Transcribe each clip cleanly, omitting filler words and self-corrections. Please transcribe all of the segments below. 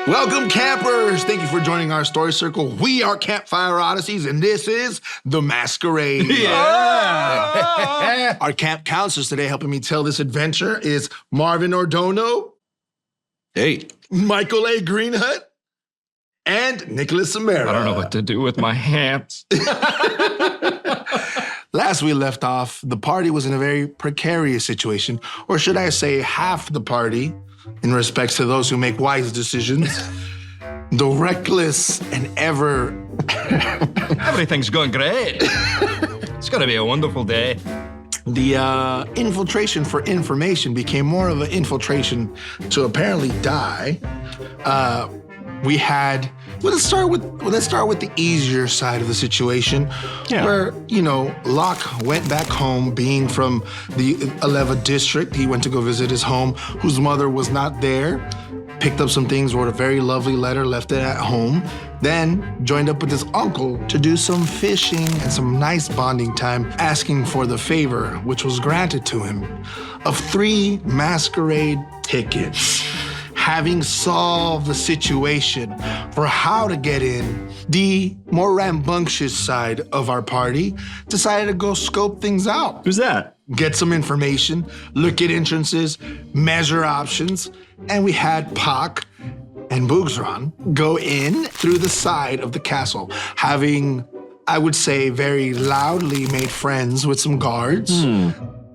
Welcome, campers! Thank you for joining our story circle. We are Campfire Odysseys, and this is The Masquerade. Yeah! Our camp counselors today helping me tell this adventure is Marvin Ordono. Hey. Michael A. Greenhut. And Nicholas Somera. I don't know what to do with my hands. Last we left off, the party was in a very precarious situation, or should I say half the party, in respects to those who make wise decisions. The reckless and Everything's going great. It's going to be a wonderful day. The infiltration for information became more of an infiltration to apparently die. Let's start with the easier side of the situation, where, Loch went back home, being from the Aleva district. He went to go visit his home, whose mother was not there, picked up some things, wrote a very lovely letter, left it at home, then joined up with his uncle to do some fishing and some nice bonding time, asking for the favor, which was granted to him, of 3 Masquerade tickets. Having solved the situation for how to get in, the more rambunctious side of our party decided to go scope things out. Who's that? Get some information, look at entrances, measure options, and we had Pak and Boogsran go in through the side of the castle, having, I would say, very loudly made friends with some guards.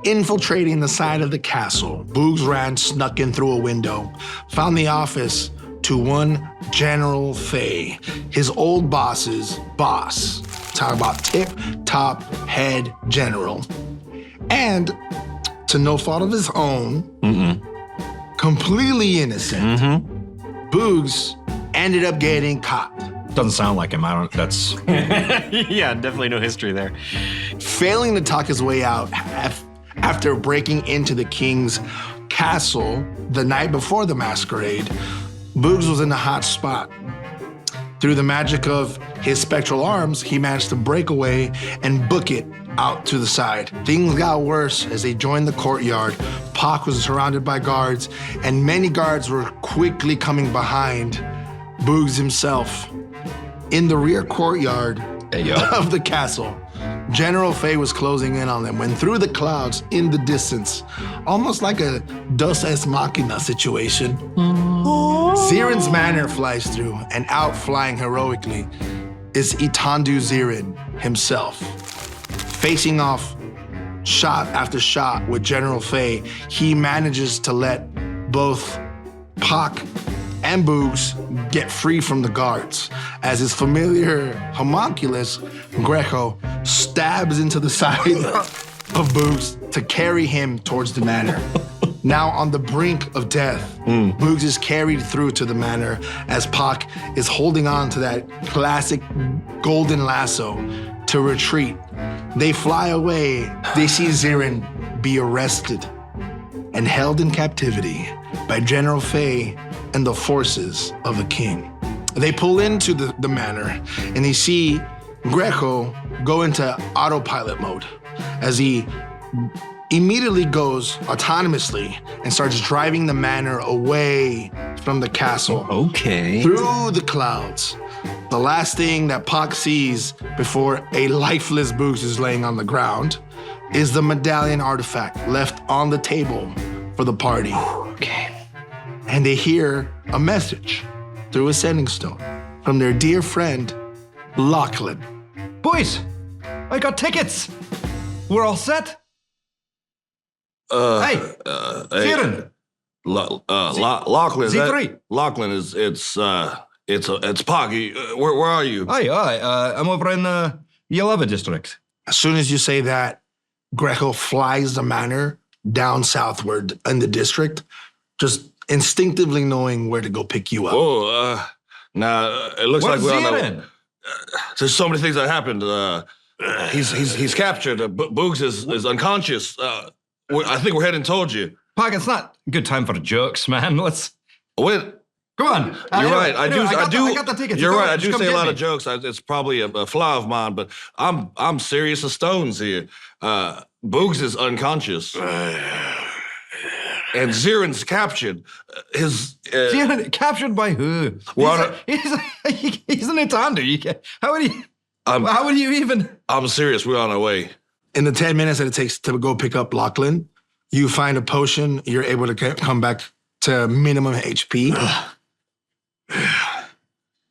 Infiltrating the side of the castle, Boogsran snuck in through a window, found the office to one General Fay, his old boss's boss. Talk about tip-top head general. And, to no fault of his own, completely innocent, Boogs ended up getting caught. Doesn't sound like him. That's... Yeah, definitely no history there. Failing to talk his way out after breaking into the king's castle the night before the masquerade, Boogs was in a hot spot. Through the magic of his spectral arms, he managed to break away and book it out to the side. Things got worse as they joined the courtyard. Pak was surrounded by guards, and many guards were quickly coming behind Boogs himself. In the rear courtyard of the castle, General Fay was closing in on them when through the clouds in the distance, almost like a Deus Ex Machina situation, Zeeran's Manor flies through, and out flying heroically is Itandu Zeeran himself. Facing off shot after shot with General Fay, he manages to let both Pak and Boogs get free from the guards as his familiar homunculus, Greco, stabs into the side of Boogs to carry him towards the manor. Now on the brink of death, Boogs is carried through to the manor as Pak is holding on to that classic golden lasso to retreat. They fly away. They see Zeeran be arrested and held in captivity by General Fay and the forces of the king. They pull into the manor and they see Greco go into autopilot mode as he immediately goes autonomously and starts driving the manor away from the castle. Okay. Through the clouds. The last thing that Pak sees before a lifeless Boogs is laying on the ground is the medallion artifact left on the table for the party. Okay. And they hear a message through a sending stone from their dear friend, Lochlan. Boys, I got tickets. We're all set. Hey, Zeeran. Lochlan. Z3. Lochlan is it's Poggy. Where are you? Hi. I'm over in the Aleva district. As soon as you say that, Greco flies the manor down southward in the district, just instinctively knowing where to go pick you up. Oh, now it looks Where's like we all know. Zeeran? There's so many things that happened. He's captured. Boogs is unconscious. I think we're heading towards you. Pak, it's not a good time for jokes, man. Let's... Wait. Come on. You're right. I got the tickets. You're right. I Just do come say a get lot me. of jokes. It's probably a flaw of mine, but I'm serious as stones here. Boogs is unconscious. and Zeeran's captured. Zeeran, captured by who? He's an Itander. How would you even? I'm serious. We're on our way. In the 10 minutes that it takes to go pick up Lochlan, you find a potion. You're able to come back to minimum HP.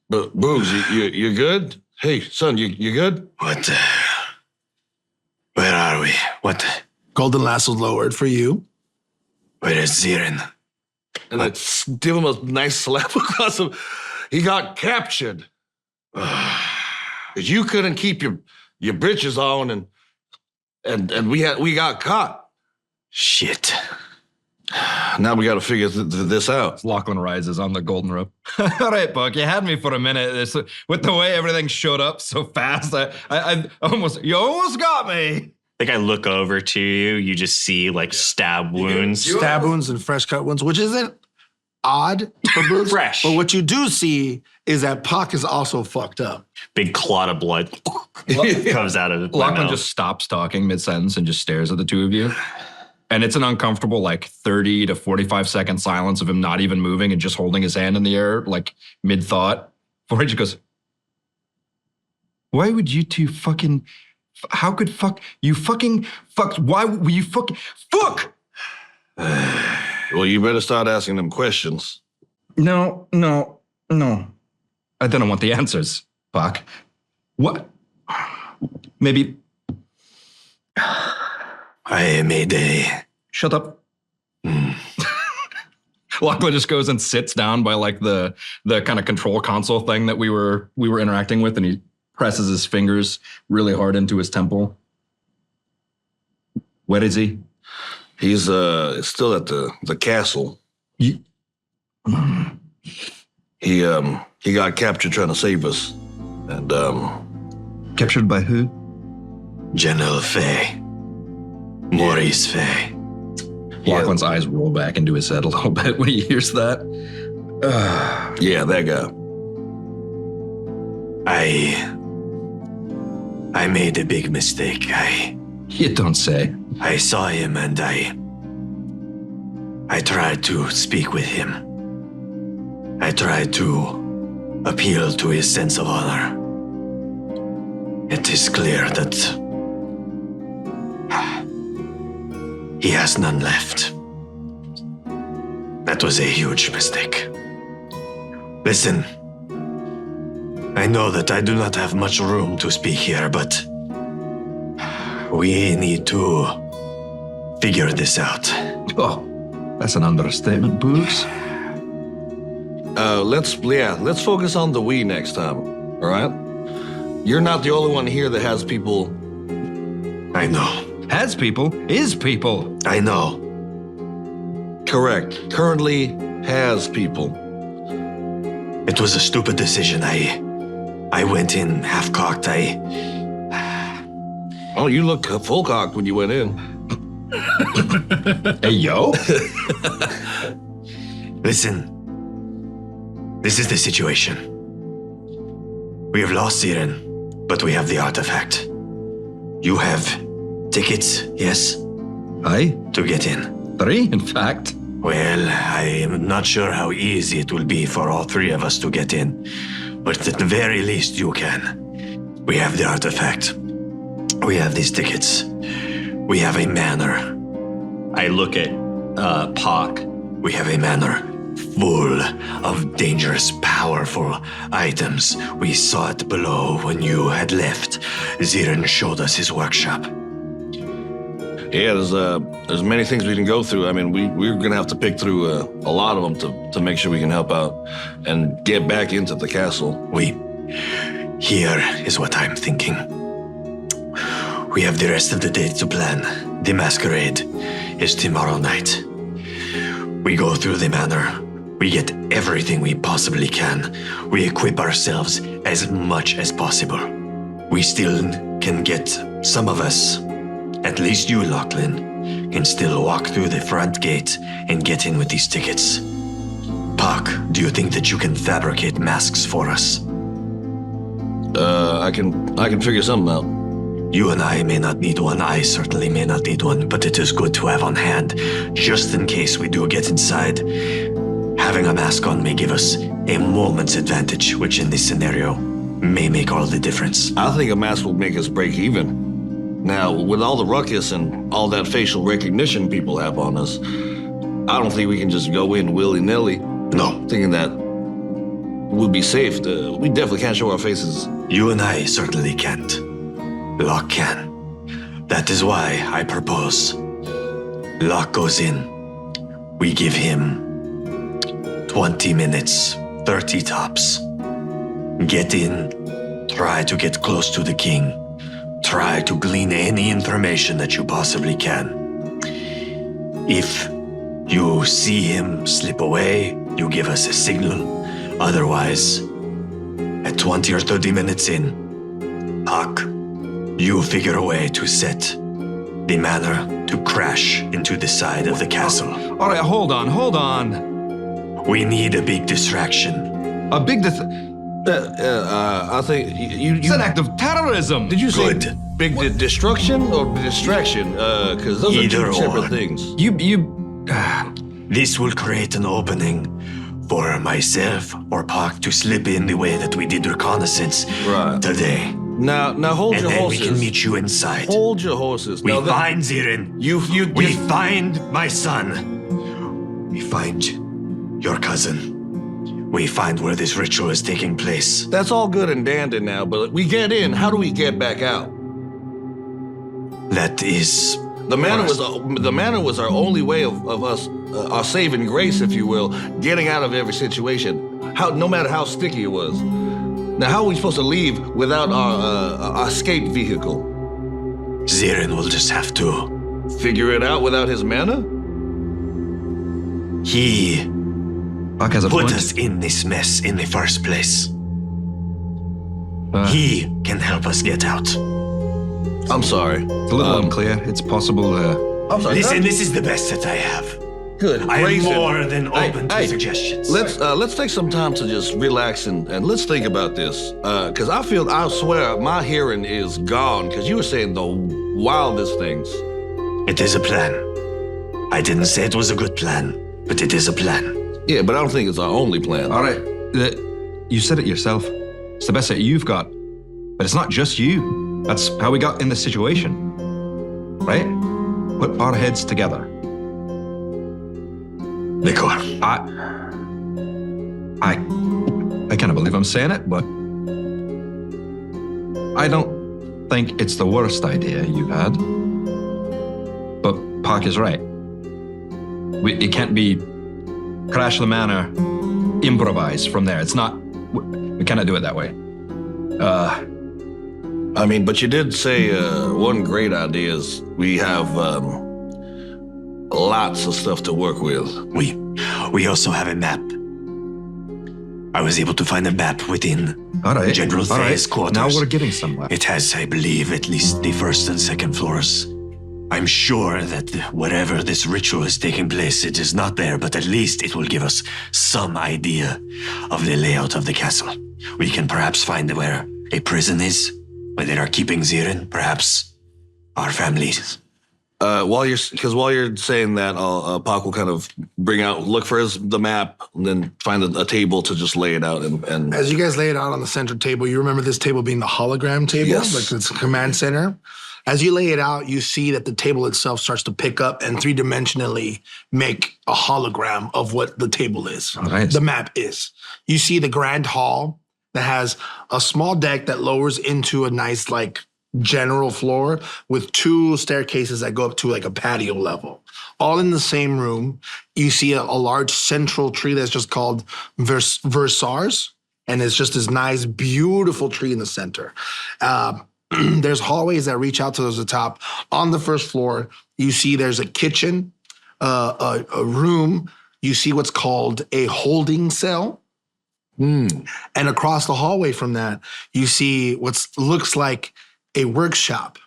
But Boogs, you good? Hey, son, you good? What? Where are we? What? Golden lasso's lowered for you. Where is Zeeran? And I give him a nice slap across him. He got captured. Because you couldn't keep your britches on, and we got caught. Shit. Now we got to figure this out. Lochlan rises on the golden rope. All right, Buck, you had me for a minute. With the way everything showed up so fast, you almost got me. Like I look over to you, you just see like stab wounds. Stab wounds and fresh cut wounds, which isn't odd for Boogs. Fresh. But what you do see is that Puck is also fucked up. Big clot of blood comes out of it. Lochlan just stops talking mid-sentence and just stares at the two of you. And it's an uncomfortable, like, 30 to 45-second silence of him not even moving and just holding his hand in the air, like, mid-thought. Before he just goes, why would you two fucking... How could you fucking... Why would you fucking... Fuck! Well, you better start asking them questions. No. I don't want the answers, Puck. What? Maybe... I made a... Shut up. Lochlan just goes and sits down by like the kind of control console thing that we were interacting with, and he presses his fingers really hard into his temple. Where is he? He's still at the castle. He got captured trying to save us, and Captured by who? General Fay. Maurice Fay. Lochlan's eyes roll back into his head a little bit when he hears that. Yeah, that guy. I made a big mistake. You don't say. I saw him and I tried to speak with him. I tried to appeal to his sense of honor. It is clear that he has none left. That was a huge mistake. Listen, I know that I do not have much room to speak here, but we need to figure this out. Oh, that's an understatement, Boogs. Let's focus on the we next time, all right? You're not the only one here that has people. I know. Has people, is people. I know. Correct. Currently has people. It was a stupid decision. I went in half-cocked. Oh, you look full-cocked when you went in. Hey, yo. Listen. This is the situation. We have lost Zeeran, but we have the artifact. You have tickets, yes? Aye. To get in. 3, in fact. Well, I am not sure how easy it will be for all 3 of us to get in, but at the very least you can. We have the artifact. We have these tickets. We have a manor. I look at Pak. We have a manor full of dangerous, powerful items. We saw it below when you had left. Zeeran showed us his workshop. Yeah, there's many things we can go through. I mean, we're gonna have to pick through a lot of them to make sure we can help out and get back into the castle. Here is what I'm thinking. We have the rest of the day to plan. The masquerade is tomorrow night. We go through the manor. We get everything we possibly can. We equip ourselves as much as possible. We still can get some of us, at least you, Lochlan, can still walk through the front gate and get in with these tickets. Pak, do you think that you can fabricate masks for us? I can figure something out. You and I may not need one. I certainly may not need one, but it is good to have on hand, just in case we do get inside. Having a mask on may give us a moment's advantage, which in this scenario may make all the difference. I think a mask will make us break even. Now, with all the ruckus and all that facial recognition people have on us, I don't think we can just go in willy-nilly. No. Thinking that we'll be safe. We definitely can't show our faces. You and I certainly can't. Loch can. That is why I propose Loch goes in. We give him 20 minutes, 30 tops. Get in, try to get close to the king. Try to glean any information that you possibly can. If you see him slip away, you give us a signal. Otherwise, at 20 or 30 minutes in, Puck, you figure a way to set the manor to crash into the side of the castle. All right, hold on. We need a big distraction. A big I think you It's an act of terrorism. did you say Good. big destruction or distraction? Because those are Either two separate or. things. This will create an opening for myself or Puck to slip in the way that we did reconnaissance today. Now hold And your then horses. we can meet you inside. Hold your horses. We Now that- find Zeeran. We find my son. We find your cousin. We find where this ritual is taking place. That's all good and dandy now, but we get in. How do we get back out? That is The manor was our only way of us, our saving grace, if you will, getting out of every situation. No matter how sticky it was. Now, how are we supposed to leave without our escape vehicle? Zeeran will just have to. Figure it out without his manor? He Buck has a put point. us in this mess in the first place. Uh, He can help us get out. I'm sorry. It's a little unclear. It's possible. I'm sorry. Listen, this is the best that I have. Good. I am Praise it. more than open to Hey, suggestions. Let's take some time to just relax and let's think about this. Because I swear, my hearing is gone. Because you were saying the wildest things. It is a plan. I didn't say it was a good plan, but it is a plan. Yeah, but I don't think it's our only plan. all right. You said it yourself. It's the best that you've got. But it's not just you. That's how we got in this situation. Right? Put our heads together. Nicor. I can't believe I'm saying it, but I don't think it's the worst idea you've had. But Park is right. It can't be crash the manor, improvise from there. It's not. We cannot do it that way. I mean, but you did say one great idea is we have lots of stuff to work with. We also have a map. I was able to find a map within All right. General all right. Thay's quarters. Now we're getting somewhere. It has, I believe, at least the first and second floors. I'm sure that wherever this ritual is taking place, it is not there, but at least it will give us some idea of the layout of the castle. We can perhaps find where a prison is, where they are keeping Zeeran, perhaps our families. While you're saying that, Pac will kind of look for the map, and then find a table to just lay it out. And As you guys lay it out on the center table, you remember this table being the hologram table, Yes. like it's a command center. As you lay it out, you see that the table itself starts to pick up and three-dimensionally make a hologram of what the table is. All right. The map is. You see the grand hall that has a small deck that lowers into a nice, like, general floor with two staircases that go up to like a patio level. All in the same room. You see a large central tree that's just called Versars, and it's just this nice, beautiful tree in the center. There's hallways that reach out to the top. On the first floor, you see there's a kitchen, a room. You see what's called a holding cell. And across the hallway from that, you see what looks like a workshop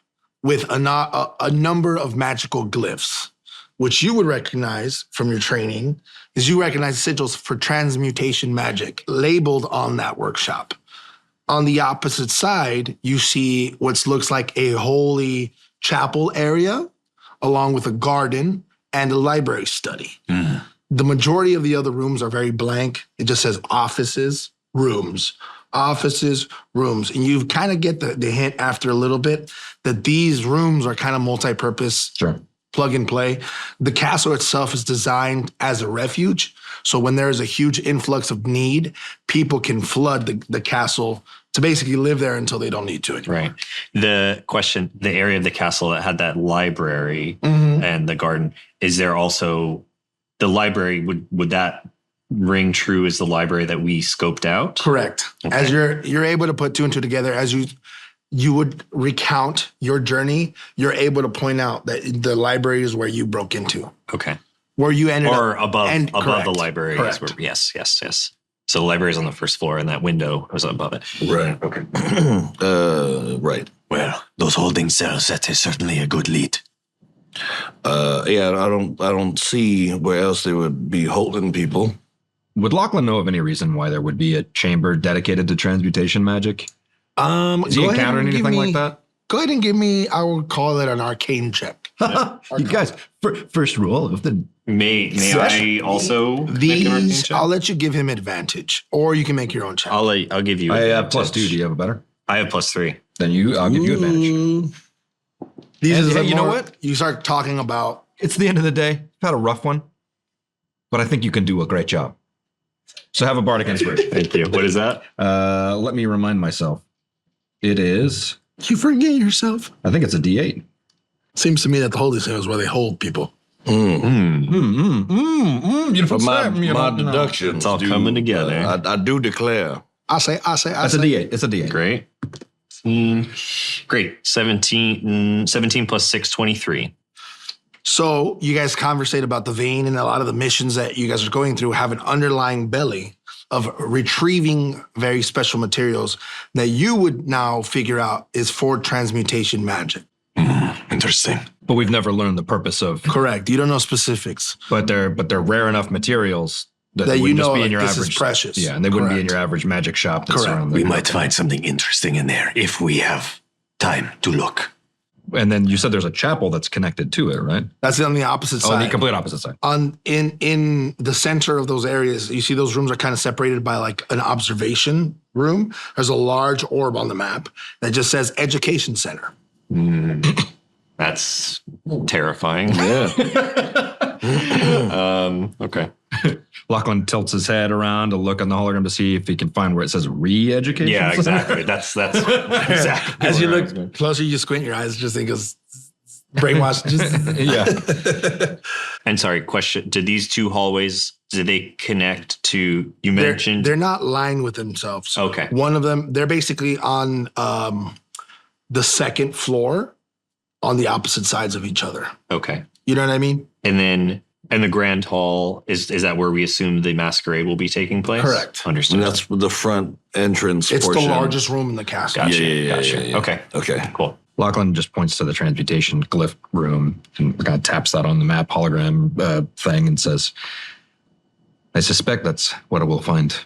with a number of magical glyphs, which you would recognize from your training, is you recognize sigils for transmutation magic labeled on that workshop. On the opposite side, you see what looks like a holy chapel area, along with a garden and a library study. The majority of the other rooms are very blank. It just says offices, rooms, offices, rooms. And you kind of get the hint after a little bit that these rooms are kind of multi-purpose. Sure. Plug and play. The castle itself is designed as a refuge. So when there is a huge influx of need, people can flood the castle to basically live there until they don't need to anymore. Right. The area of the castle that had that library and the garden, is there also the library? Would that ring true as the library that we scoped out? Correct. Okay. As you're able to put two and two together, as you would recount your journey, you're able to point out that the library is where you broke into. Okay. Where you ended up. Or above correct. the library. Correct. Is where, yes. So the library is on the first floor and that window was above it. Right. Okay. Right. Well, those holding cells, that is certainly a good lead. Yeah, I don't see where else they would be holding people. Would Lochlan know of any reason why there would be a chamber dedicated to transmutation magic? Has he Go ahead encountered and give anything me- like that? Go ahead and give me, I would call it an arcane check. You guys, first rule of the May I also make an arcane These, check? I'll let you give him advantage, or you can make your own check. I'll give you. I have advantage. +2. Do you have a better? I have +3. Then I'll give you advantage. These And- is and you know more- what? You start talking about. It's the end of the day. You've had a rough one, but I think you can do a great job. So have a bardic inspiration. Thank you. What is that? Let me remind myself. It is. You forget yourself. I think it's a D8. Seems to me that the holy seal is where they hold people. You For my don't know. deductions, It's all coming together. I do declare. I say. That's a D8. It's a D8. Great. Great. 17 plus 6, 23. So you guys conversate about the vein, and a lot of the missions that you guys are going through have an underlying belly of retrieving very special materials that you would now figure out is for transmutation magic. Interesting. But we've never learned the purpose of. Correct. You don't know specifics. But they're rare enough materials that That they you wouldn't just know be in your this is average. precious. Yeah, and they wouldn't be in Correct. your average magic shop that's Correct. around We there. might find something interesting in there if we have time to look. And then you said there's a chapel that's connected to it, right? That's on the opposite Oh, side. the complete opposite side. In the center of those areas, you see those rooms are kind of separated by like an observation room. There's a large orb on the map that just says Education Center. That's terrifying. Yeah. Okay. Lochlan tilts his head around to look on the hologram to see if he can find where it says re-education. Yeah, exactly. That's exactly. As you where I was look going. closer, you squint your eyes, just think it's brainwashed. Yeah. And sorry, question: did these two hallways? Did they connect to? You they're, mentioned. they're not lined with themselves. Okay. One of them, they're basically on the second floor on the opposite sides of each other. Okay. You know what I mean? And then, and the grand hall is that where we assume the masquerade will be taking place? Correct. Understood. And that's the front entrance It's portion. the largest room in the castle. Gotcha. Yeah. Okay. Okay. Cool. Lochlan just points to the transmutation glyph room and kind of taps that on the map hologram thing and says, I suspect that's what we'll find.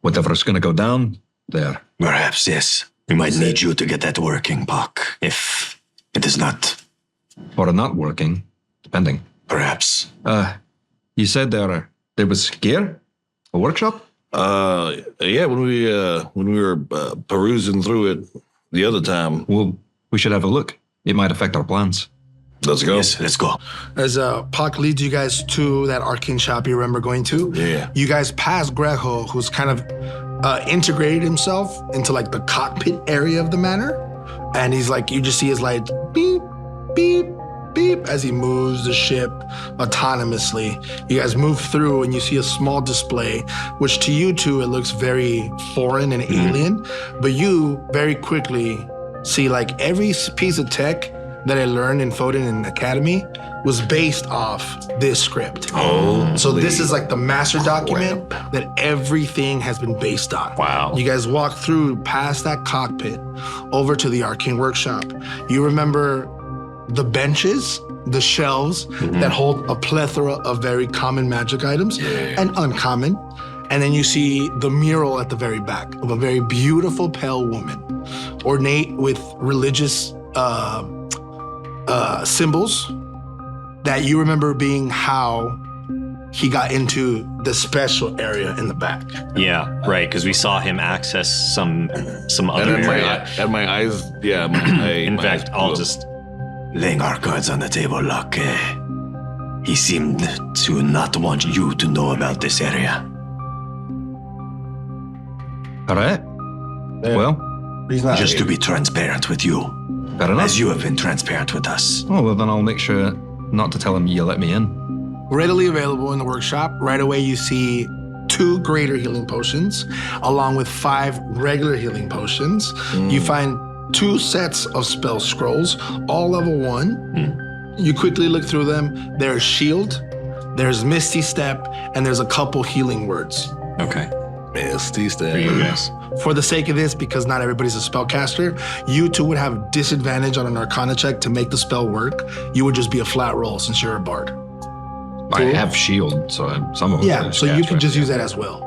Whatever's going to go down there. Perhaps, yes. We might need you to get that working, Puck, if it is not. Or not working, depending. Perhaps. You said there was gear? A workshop? Yeah. When we were perusing through it the other time, Well, we should have a look. It might affect our plans. let's go. Yes, let's go. As Puck leads you guys to that arcane shop you remember going to, Yeah. you guys pass Grejo, who's kind of integrated himself into like the cockpit area of the manor. And he's like, you just see his light beep, beep, beep as he moves the ship autonomously. You guys move through and you see a small display, which to you two, it looks very foreign and alien. But you very quickly see like every piece of tech that I learned in Foden and Academy was based off this script. So this is like the master document that everything has been based on. Wow. You guys walk through past that cockpit over to the arcane workshop. You remember the benches, the shelves that hold a plethora of very common magic items and uncommon. And then you see the mural at the very back of a very beautiful pale woman, ornate with religious symbols that you remember being how he got into the special area in the back. Yeah, right. Because we saw him access some And other then area. my eyes, In fact, I'll eyes just. Laying our cards on the table, Loch, he seemed to not want you to know about this area. All right. Well, He's not Just to be transparent with you, fair enough. as you have been transparent with us. Oh, well, then I'll make sure not to tell him you let me in. readily available in the workshop. Right away, you see 2 greater healing potions, along with 5 regular healing potions. You find 2 sets of spell scrolls, all level 1. You quickly look through them. There's Shield, there's Misty Step, and there's a couple healing words. Okay. Misty For you step. guys. For the sake of this, because not everybody's a spellcaster, you 2 would have disadvantage on an Arcana check to make the spell work. You would just be a flat roll since you're a bard. I have shield, so some of them. Yeah, so you can just use that as well.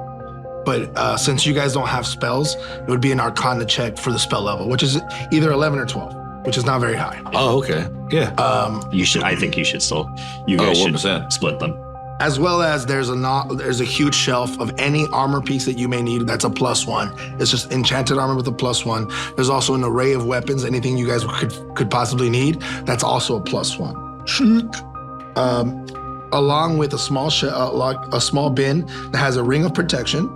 But since you guys don't have spells, it would be an Arcana check for the spell level, which is either 11 or 12, which is not very high. Oh, okay. Yeah. You should. I think you should still. You guys should 1%. split them. As well as there's a huge shelf of any armor piece that you may need. That's a +1. It's just enchanted armor with a +1. There's also an array of weapons. Anything you guys could possibly need. That's also a +1. Along with a small bin that has a ring of protection,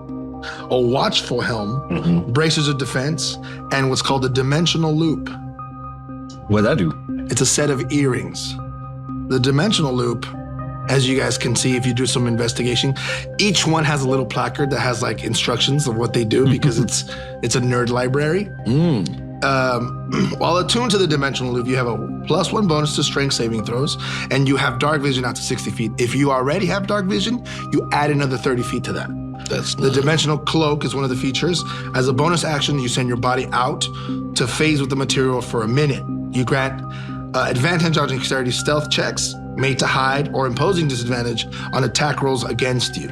a watchful helm, bracers of defense, and what's called a dimensional loop. What'd that do? It's a set of earrings. The dimensional loop, as you guys can see if you do some investigation, each one has a little placard that has like instructions of what they do because it's a nerd library. While attuned to the dimensional loop, you have a +1 bonus to strength saving throws, and you have dark vision out to 60 feet. If you already have dark vision, you add another 30 feet to that. That's The dimensional cloak is one of the features. As a bonus action, you send your body out to phase with the material for a minute. You grant advantage on dexterity stealth checks made to hide or imposing disadvantage on attack rolls against you.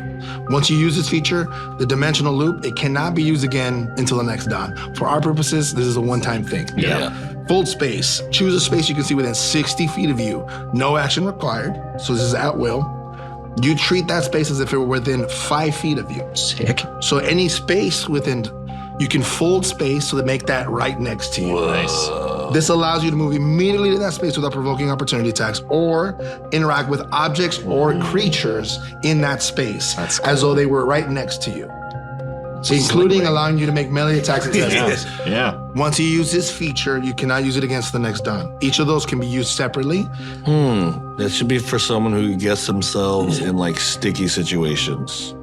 Once you use this feature, the dimensional loop, it cannot be used again until the next dawn. For our purposes, this is a one-time thing. Yeah. Fold space. Choose a space you can see within 60 feet of you. No action required, so this is at will. You treat that space as if it were within 5 feet of you. Sick. So any space within, you can fold space so to make that right next to you. Nice. This allows you to move immediately to that space without provoking opportunity attacks or interact with objects or creatures in that space as though they were right next to you. Including allowing you to make melee attacks against enemies. Yeah. Once you use this feature, you cannot use it against the next dawn. Each of those can be used separately. That should be for someone who gets themselves in like sticky situations.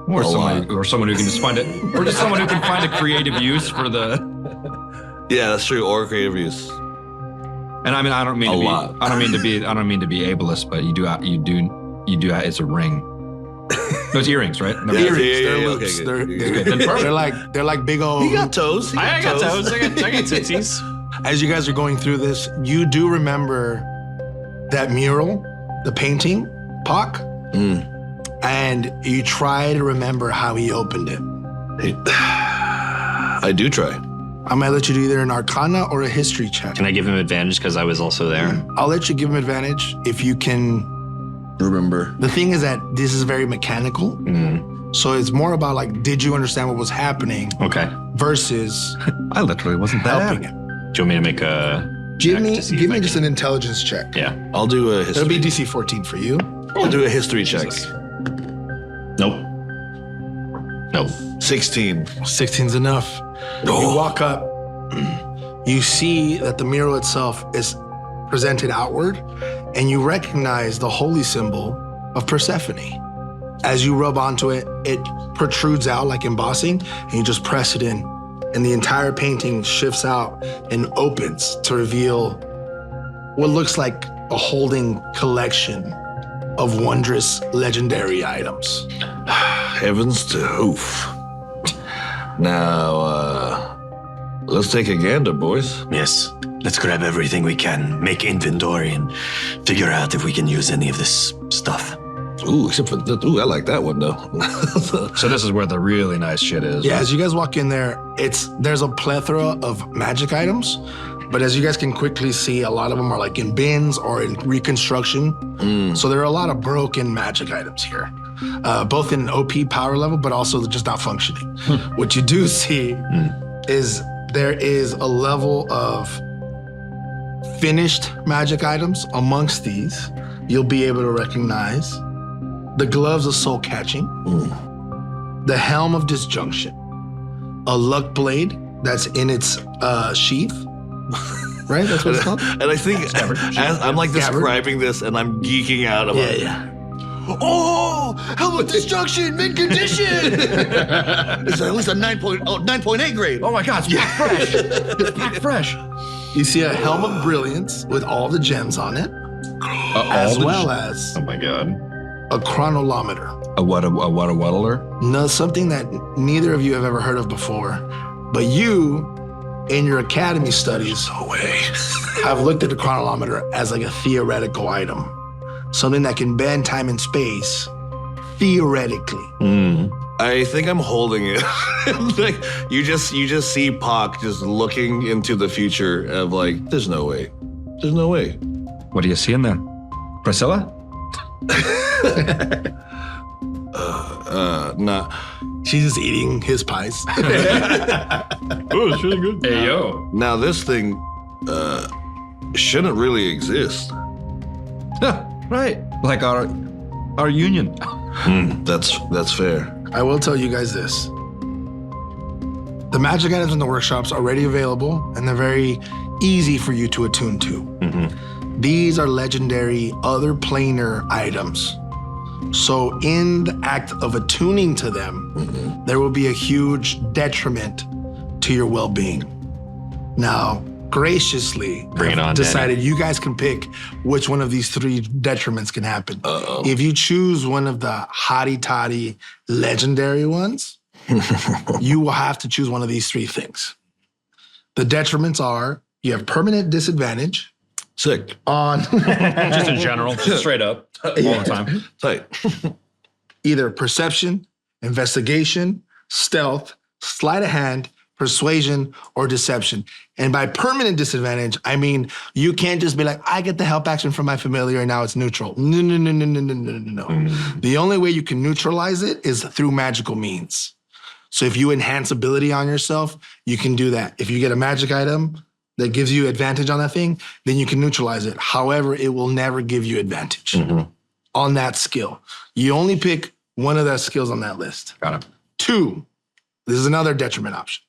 Or someone who can just find it, or just someone who can find a creative use for the. Yeah, that's true. Or creative use. And I mean, I don't mean A to be, lot. I don't mean to be ableist, but you do. It's a ring. No, it's earrings, right? No, Yeah. Earrings, they're okay, loops. good. They're, Good. Then perfect. they're like big old. He got toes. I got toes. I got tootsies. As you guys are going through this, you do remember that mural, the painting, Pak, and you try to remember how he opened it. I do try. I might let you do either an Arcana or a History check. Can I give him advantage because I was also there? I'll let you give him advantage if you can. Remember. The thing is that this is very mechanical, so it's more about like, did you understand what was happening Okay. versus I literally wasn't there. helping it. Do you want me to make a? Give check me, to see give if I me just can- an intelligence check. Yeah. I'll do a It'll be history. DC 14 for you. I'll do a history check. Jesus. Nope. Nope. 16. 16's enough. You walk up, you see that the mural itself is presented outward, and you recognize the holy symbol of Persephone. As you rub onto it, it protrudes out like embossing, and you just press it in, and the entire painting shifts out and opens to reveal what looks like a holding collection of wondrous legendary items. Heavens to hoof. Now, let's take a gander, boys. Yes, let's grab everything we can, make inventory, and figure out if we can use any of this stuff. Ooh, except for I like that one though. So this is where the really nice shit is. Yeah, as you guys walk in there, there's a plethora of magic items, but as you guys can quickly see, a lot of them are like in bins or in reconstruction. So there are a lot of broken magic items here, both in OP power level, but also just not functioning. What you do see is there is a level of finished magic items amongst these. You'll be able to recognize the gloves of soul catching, the helm of disjunction, a luck blade that's in its sheath, right? That's what it's called? And I think as I'm like describing this and I'm geeking out about oh, helm of destruction, mid condition. It's at least a 9.8 grade. Oh my God, it's packed fresh. It's packed fresh. You see a helm of brilliance with all the gems on it, as well as Oh my God. a chronolometer. A waddler? No, something that neither of you have ever heard of before, but you, in your academy studies, have looked at the chronolometer as like a theoretical item, something that can bend time and space theoretically. I think I'm holding it. Like you just see Pak just looking into the future of like, there's no way. There's no way. What do you see in there? Priscilla? Nah. She's just eating his pies. Oh, it's really good. Hey, yo. Now this thing shouldn't really exist. Yeah, right. Like our union. That's fair. I will tell you guys this. The magic items in the workshop's already available, and they're very easy for you to attune to. These are legendary other planar items. So in the act of attuning to them, there will be a huge detriment to your well-being. Now, graciously, Bring it on, decided you guys can pick which one of these three detriments can happen. If you choose one of the hotty-toddy legendary ones, you will have to choose one of these three things. The detriments are, you have permanent disadvantage Sick. on Just in general, just straight up, all the time. Tight. either perception, investigation, stealth, sleight of hand, persuasion, or deception. And by permanent disadvantage, I mean you can't just be like, I get the help action from my familiar and now it's neutral. No. The only way you can neutralize it is through magical means. So if you enhance ability on yourself, you can do that. If you get a magic item that gives you advantage on that thing, then you can neutralize it. However, it will never give you advantage on that skill. You only pick one of those skills on that list. Got it. 2, this is another detriment option.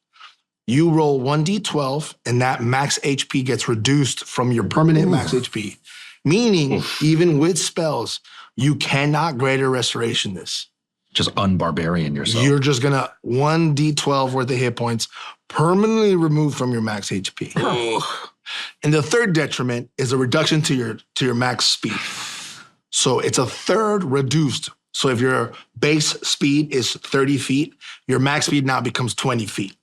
You roll 1d12 and that max HP gets reduced from your permanent max HP. Meaning, even with spells, you cannot greater restoration this. Just unbarbarian yourself. You're just gonna 1d12 worth of hit points permanently removed from your max HP. And the third detriment is a reduction to your max speed. So it's a third reduced. So if your base speed is 30 feet, your max speed now becomes 20 feet,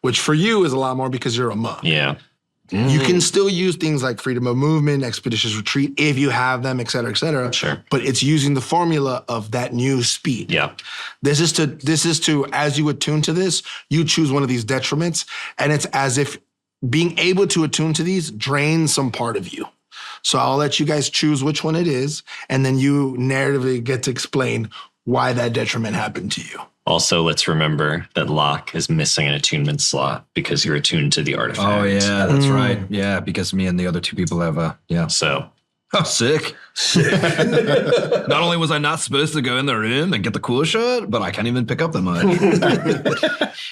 which for you is a lot more because you're a monk. Yeah. You can still use things like freedom of movement, expeditious retreat, if you have them, et cetera, et cetera. Sure. But it's using the formula of that new speed. Yeah. This is to, as you attune to this, you choose one of these detriments, and it's as if being able to attune to these drains some part of you. So I'll let you guys choose which one it is, and then you narratively get to explain why that detriment happened to you. Also, let's remember that Loch is missing an attunement slot because you're attuned to the artifact. Oh, yeah, that's right. Yeah, because me and the other two people have, So, Oh, sick. Not only was I not supposed to go in the room and get the cool shot, but I can't even pick up the much. all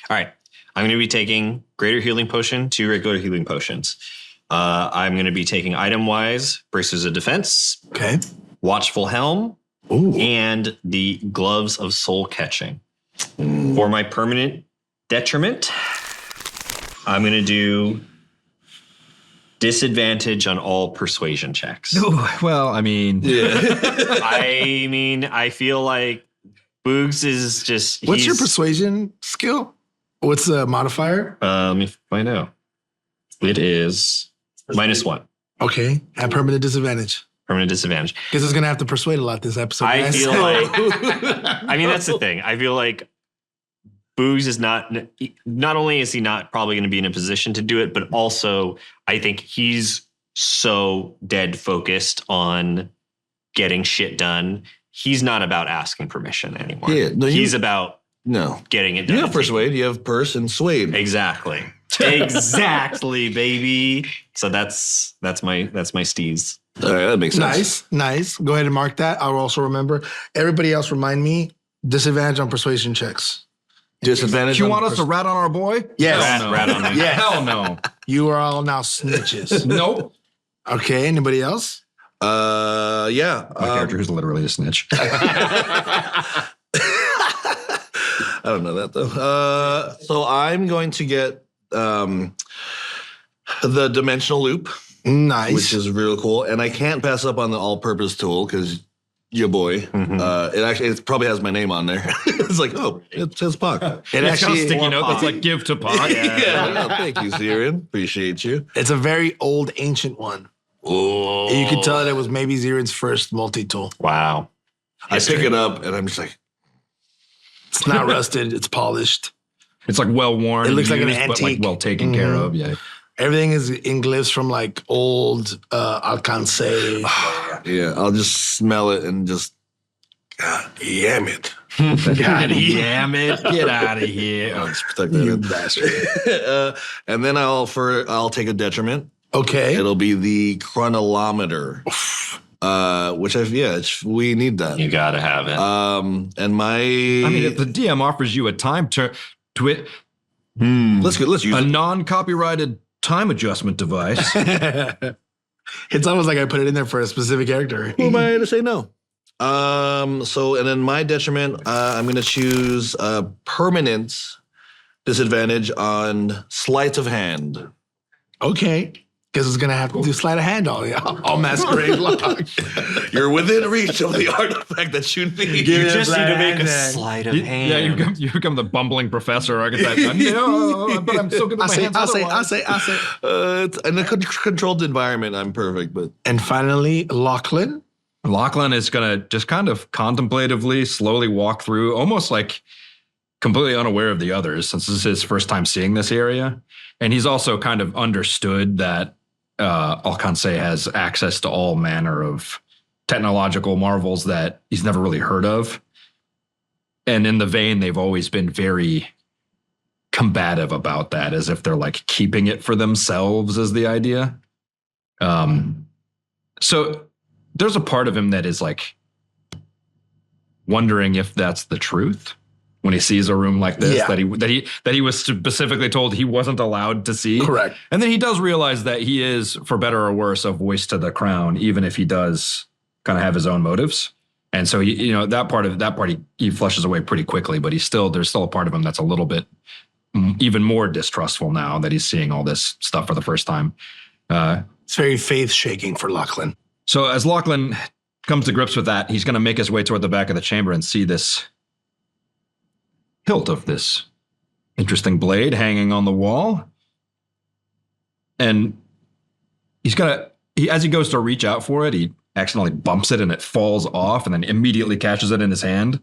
right. I'm going to be taking Greater Healing Potion, 2 regular healing potions. I'm going to be taking item-wise Bracers of Defense, Okay. Watchful Helm, and the Gloves of Soul Catching. For my permanent detriment, I'm going to do disadvantage on all persuasion checks. Well, I mean, I feel like Boogs is just... What's your persuasion skill? What's the modifier? Let me find out. It is -1. Okay. At permanent disadvantage. Permanent disadvantage. Because it's going to have to persuade a lot this episode. I guys. feel like, I mean, that's the thing. I feel like Boogs is not only is he not probably going to be in a position to do it, but also I think he's so dead focused on getting shit done. He's not about asking permission anymore. Yeah, no, he's about No. getting it done. You have persuade, you have purse and suede. Exactly. Exactly, baby. So that's my steez. All right, that makes sense. Nice. Go ahead and mark that. I'll also remember. Everybody else remind me, disadvantage on persuasion checks. Disadvantage. You want us to rat on our boy? Yes. Hell no. Rat on me. Yes. Hell no. You are all now snitches. Nope. Okay, anybody else? Yeah. My character is literally a snitch. I don't know that though. So I'm going to get the dimensional loop, Nice. which is real cool, and I can't pass up on the all-purpose tool because your boy. It probably has my name on there. It's like, oh, it says Puck. It It's got a actually, sticky note that's like, give to Pak. Yeah, thank you, Zeeran. Appreciate you. it's a very old, ancient one. Oh, You could tell that it was maybe Zeeran's first multi-tool. Wow. I pick it up and I'm just like, It's not rusted. It's polished. It's like well worn. It looks like an but like antique. well taken care of. Yeah. Everything is in glyphs from like old Alcance. yeah, I'll just smell it and just, God damn it. Damn it. Get out of here. I'll just protect that. You bastard. And then I'll take a detriment. Okay. It'll be the chronolometer, which we need that. You gotta have it. And my, I mean, if the DM offers you a time let's use a it. non-copyrighted time adjustment device. It's almost like I put it in there for a specific character. Who am I to say no? And then my detriment, I'm going to choose a permanent disadvantage on sleight of hand. Okay. Because it's going to have to do sleight of hand all Masquerade Loch. You're within reach of the artifact that you need. You just need to make a hand. sleight of Yeah, hand. you become the bumbling professor archetype. No, but I'm so good with my hands. I'll otherwise. say. It's in a controlled environment, I'm perfect, but And finally, Lochlan. Lochlan is going to just kind of contemplatively, slowly walk through, almost like completely unaware of the others, since this is his first time seeing this area. And he's also kind of understood that Alcance has access to all manner of technological marvels that he's never really heard of. And in the vein, they've always been very combative about that, as if they're like keeping it for themselves is the idea. So there's a part of him that is like wondering if that's the truth when he sees a room like this, Yeah. that he was specifically told he wasn't allowed to see. Correct. And then he does realize that he is, for better or worse, a voice to the crown, even if he does kind of have his own motives. And so that part he flushes away pretty quickly, but there's still a part of him that's a little bit even more distrustful now that he's seeing all this stuff for the first time. It's very faith shaking for Lochlan. So as Lochlan comes to grips with that, he's going to make his way toward the back of the chamber and see this hilt of this interesting blade hanging on the wall. And as he goes to reach out for it, he accidentally bumps it and it falls off and then immediately catches it in his hand.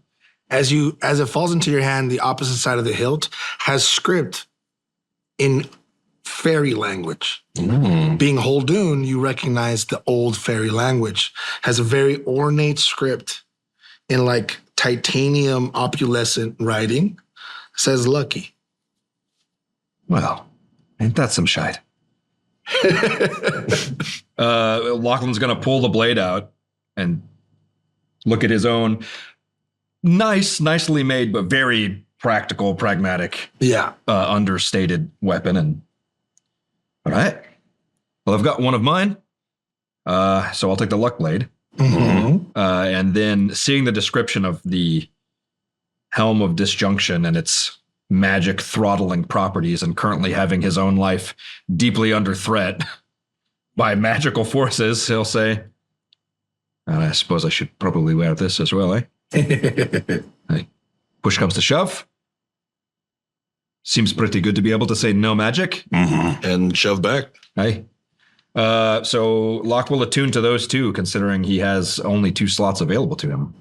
As it falls into your hand, the opposite side of the hilt has script in fairy language. Being Holdoon, you recognize the old fairy language. Has a very ornate script in like titanium opulescent writing. Says lucky. Well, ain't that some shite? Lachlan's going to pull the blade out and look at his own nicely made, but very practical, pragmatic, Yeah. understated weapon. And all right, well, I've got one of mine. So I'll take the luck blade. And then seeing the description of the Helm of Disjunction and its magic throttling properties and currently having his own life deeply under threat by magical forces, he'll say, I suppose I should probably wear this as well, eh? Hey, push comes to shove. Seems pretty good to be able to say no magic. And shove back. Hey. So Loch will attune to those two, considering he has only 2 slots available to him.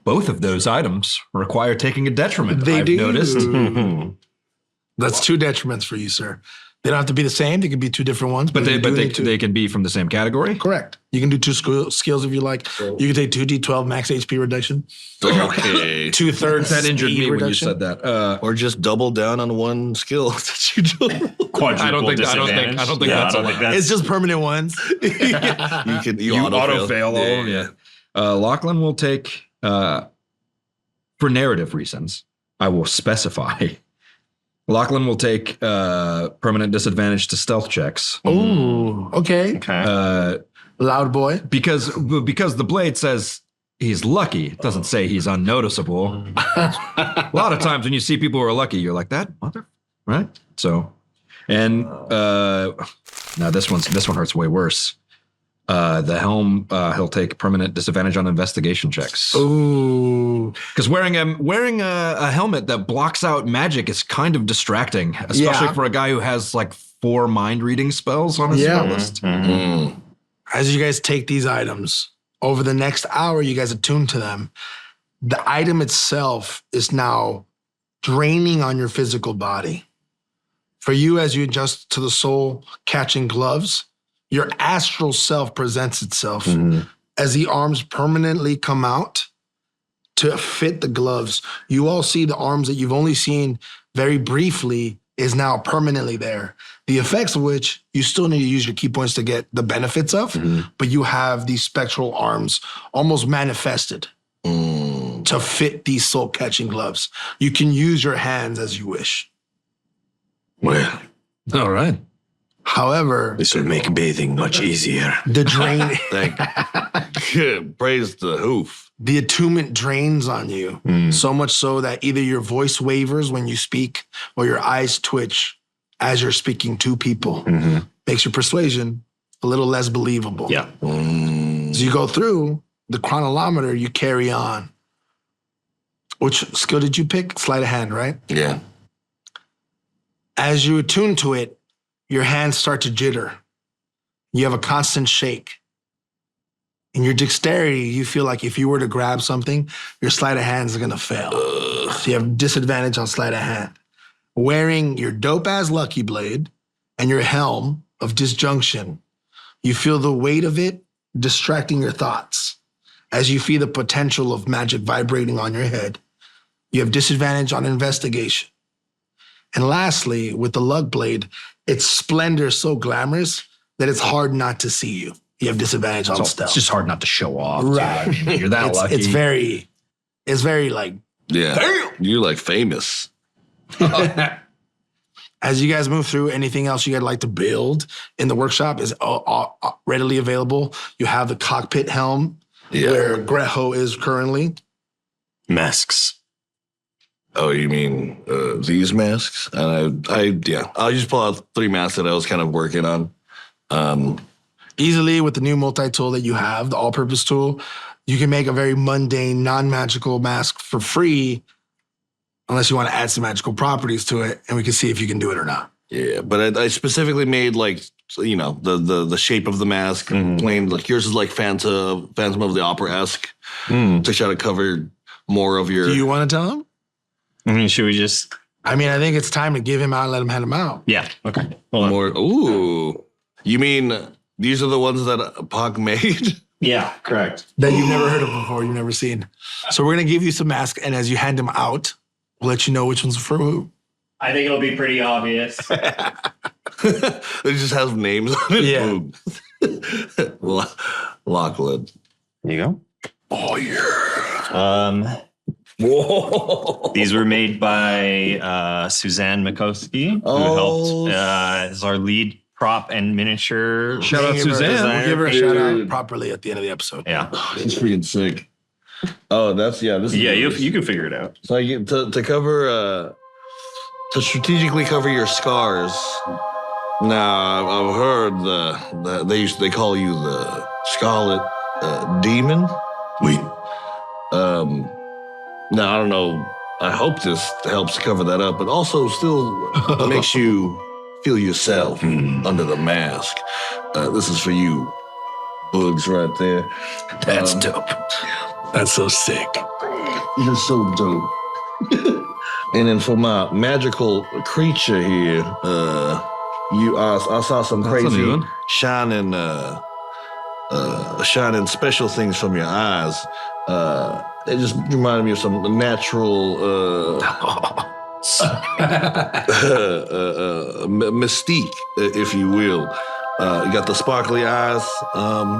Both of those items require taking a detriment. I've noticed. That's 2 detriments for you, sir. They don't have to be the same. They can be 2 different ones. But they can be from the same category? Correct. You can do 2 skills if you like. You can take 2 D12 max HP reduction. Okay. 2/3 That injured me when you reduction. said that. Or just double down on one skill that you do. Quadruple I don't think disadvantage. that's allowed. It's just permanent ones. You auto fail all of yeah. Lochlan will take, for narrative reasons, I will specify. Lochlan will take permanent disadvantage to stealth checks. Ooh, okay. Okay. Loud boy. Because the blade says he's lucky. It doesn't say he's unnoticeable. A lot of times when you see people who are lucky, you're like, that mother, right? So, and now this one hurts way worse. The helm, he'll take permanent disadvantage on investigation checks. Ooh. Because wearing a helmet that blocks out magic is kind of distracting, especially for a guy who has like 4 mind reading spells on his spell list. As you guys take these items, over the next hour, you guys attune to them. The item itself is now draining on your physical body. For you, as you adjust to the soul catching gloves, your astral self presents itself as the arms permanently come out to fit the gloves. You all see the arms that you've only seen very briefly is now permanently there. The effects of which you still need to use your key points to get the benefits of, but you have these spectral arms almost manifested to fit these soul catching gloves. You can use your hands as you wish. Well, All right. However, this will make bathing much easier. the drain, Praise the hoof. the attunement drains on you so much so that either your voice wavers when you speak or your eyes twitch as you're speaking to people. Makes your persuasion a little less believable. Yeah. As you go through the chronolometer, you carry on. Which skill did you pick? Sleight of hand, right? Yeah. As you attune to it, your hands start to jitter. You have a constant shake. In your dexterity, you feel like if you were to grab something, your sleight of hands are gonna fail. So you have disadvantage on sleight of hand. Wearing your dope-ass Lucky Blade and your helm of disjunction, you feel the weight of it distracting your thoughts. As you feel the potential of magic vibrating on your head, you have disadvantage on investigation. And lastly, with the Lug Blade, its splendor is so glamorous that it's hard not to see you. You have disadvantage on stealth. It's just hard not to show off. too. Right. I mean, you're that lucky. It's very like, Yeah. damn. You're like famous. As you guys move through, anything else you guys like to build in the workshop is readily available. You have the cockpit helm where Greho is currently. Masks. Oh, you mean these masks? And I'll just pull out 3 masks that I was kind of working on. Easily with the new multi-tool that you have, the all-purpose tool, you can make a very mundane, non-magical mask for free, unless you want to add some magical properties to it, and we can see if you can do it or not. Yeah, but I specifically made like, you know, the shape of the mask plain. Like yours is like Phantom of the Opera-esque to try to cover more of your. Do you want to tell him? I mean, should we just? I mean, I think it's time to give him out and let him hand him out. Yeah. Okay. Hold on. more? Ooh, you mean these are the ones that Pak made? Yeah. Correct. That you've never heard of before, you've never seen. So we're going to give you some masks, and as you hand them out, we'll let you know which one's for who. I think it'll be pretty obvious. It just has names on it. Yeah. Lochlan. There you go. Oh yeah. Whoa. These were made by Suzanne Mikowski, who helped as our lead prop and miniature. Shout out Suzanne. We'll give her a shout out properly at the end of the episode. Yeah. It's freaking sick. Oh, this is Yeah, yours. you can figure it out. So I get to cover to strategically cover your scars. Now I've heard they call you the Scarlet Demon. Wait, Now I don't know. I hope this helps cover that up, but also still makes you feel yourself under the mask. This is for you, Boogs, right there. That's dope. That's so sick. You're so dope. And then for my magical creature here, I saw some That's a new crazy one. shining special things from your eyes. It just reminded me of some natural mystique, if you will. You got the sparkly eyes.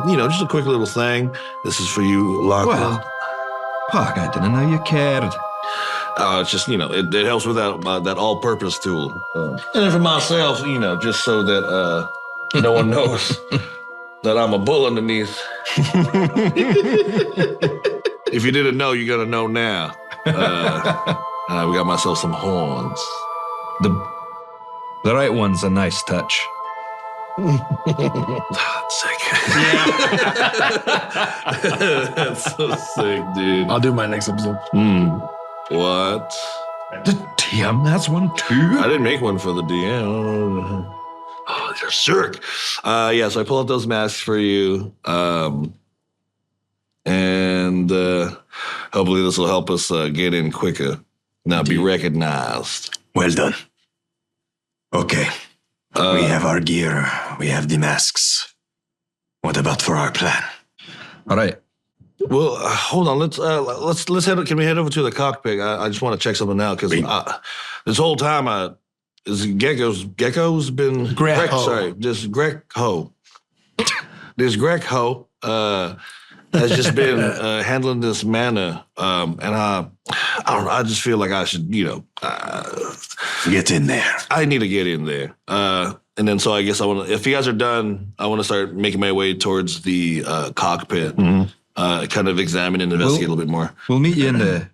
Just a quick little thing. This is for you, Lochlan. Well, Puck, I didn't know you cared. It's just, it helps with that all-purpose tool. And then for myself, just so that no one knows that I'm a bull underneath. If you didn't know, you're going to know now. We got myself some horns. The right one's a nice touch. That's sick. That's so sick, dude. I'll do my next episode. What? The TM, that's one too. I didn't make one for the DM. Oh, you're sick. So I pull out those masks for you. And hopefully this will help us get in quicker. Not be recognized. Well done. Okay. We have our gear. We have the masks. What about for our plan? All right. Well, hold on. Let's head. Can we head over to the cockpit? I just want to check something out because this whole time, Gecko's been Greco. This Greco has just been handling this manor, and I don't know. I just feel like I should, Get in there. I need to get in there. And then so I guess if you guys are done, I want to start making my way towards the cockpit. Kind of examine and investigate a little bit more. We'll meet you in the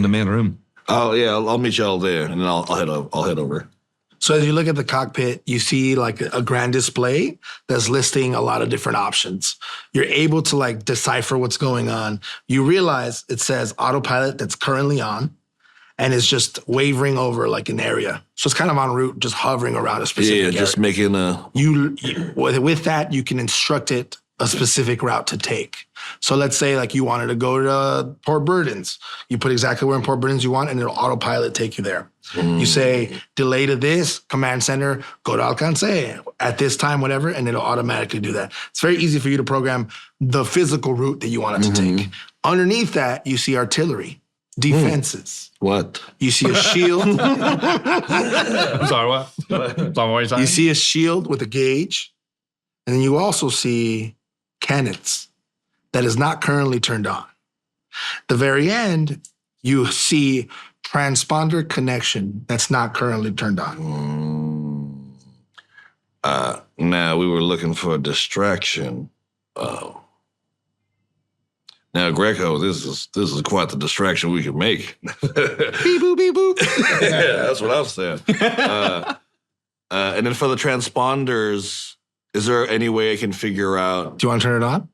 main room. Oh yeah, I'll meet y'all there, and then I'll head over. So as you look at the cockpit, you see like a grand display that's listing a lot of different options. You're able to like decipher what's going on. You realize it says autopilot that's currently on, and it's just wavering over like an area. So it's kind of en route, just hovering around a specific area. Just making a. With that, you can instruct it a specific route to take. So let's say like you wanted to go to Port Burdens. You put exactly where in Port Burdens you want, and it'll autopilot take you there. You say, delay to this, command center, go to Alcance at this time, whatever, and it'll automatically do that. It's very easy for you to program the physical route that you want it to take. Underneath that, you see artillery, defenses. What? You see a shield. I'm sorry, what? What you saying? You see a shield with a gauge, and then you also see cannons that is not currently turned on. The very end, you see transponder connection that's not currently turned on. Now we were looking for a distraction. Now, Greco, this is quite the distraction we could make. Beep boop, beep boop. Yeah, that's what I was saying. And then for the transponders, is there any way I can figure out? Do you want to turn it on?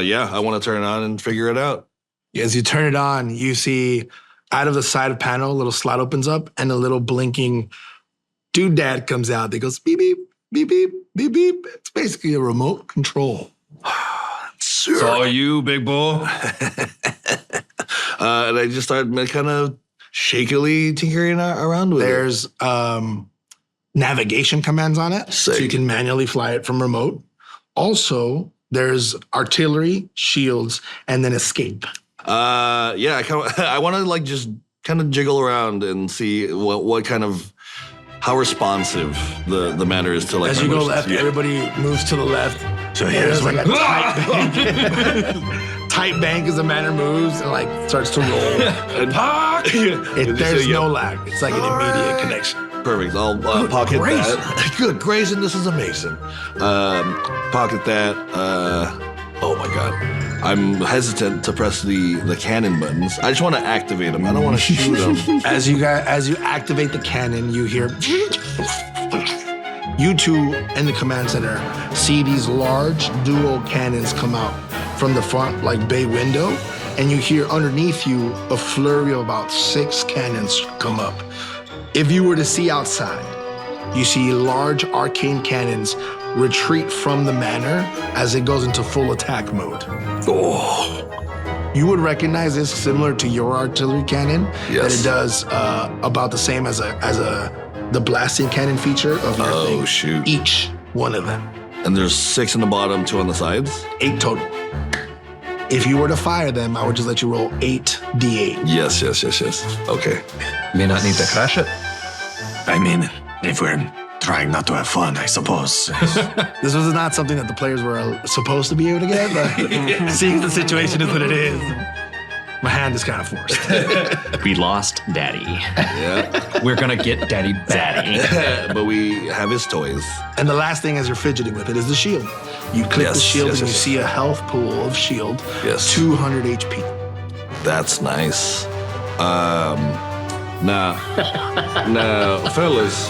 Yeah, I want to turn it on and figure it out. As you turn it on, you see out of the side panel, a little slot opens up and a little blinking doodad comes out that goes beep, beep, beep, beep, beep, beep. It's basically a remote control. It's all you, big bull. And I just started kind of shakily tinkering around with There's navigation commands on it, so Sick. you can manually fly it from remote. Also, there's artillery, shields, and then escape. I want to like just kind of jiggle around and see what kind of how responsive the manor is to like. As my you go motions. left, Yeah. everybody moves to the left. So There's here's like a tight bank. Tight bank as the manor moves and like starts to roll. And There's no lag. It's like an immediate connection. Perfect. I'll pocket that. Good grazing. This is amazing. Pocket that. Oh my god. I'm hesitant to press the cannon buttons. I just want to activate them. I don't want to shoot them. As you activate the cannon, you hear. You two in the command center see these large dual cannons come out from the front like bay window, and you hear underneath you a flurry of about 6 cannons come up. If you were to see outside, you see large arcane cannons retreat from the manor as it goes into full attack mode. Oh, You would recognize this similar to your artillery cannon, Yes. that it does about the same as the blasting cannon feature of your thing. oh shoot. Each one of them. And there's 6 on the bottom, 2 on the sides? 8 total. If you were to fire them, I would just let you roll 8d8. Yes. Okay. May not need to crash it. I mean, if we're trying not to have fun, I suppose. This was not something that the players were supposed to be able to get, but seeing the situation is what it is, my hand is kind of forced. We lost Daddy. Yeah. We're gonna get Daddy back. But we have his toys. And the last thing as you're fidgeting with it is the shield. You click the Yes, shield yes, and yes, you yes. see a health pool of shield, Yes. 200 HP. That's nice. Now, fellas,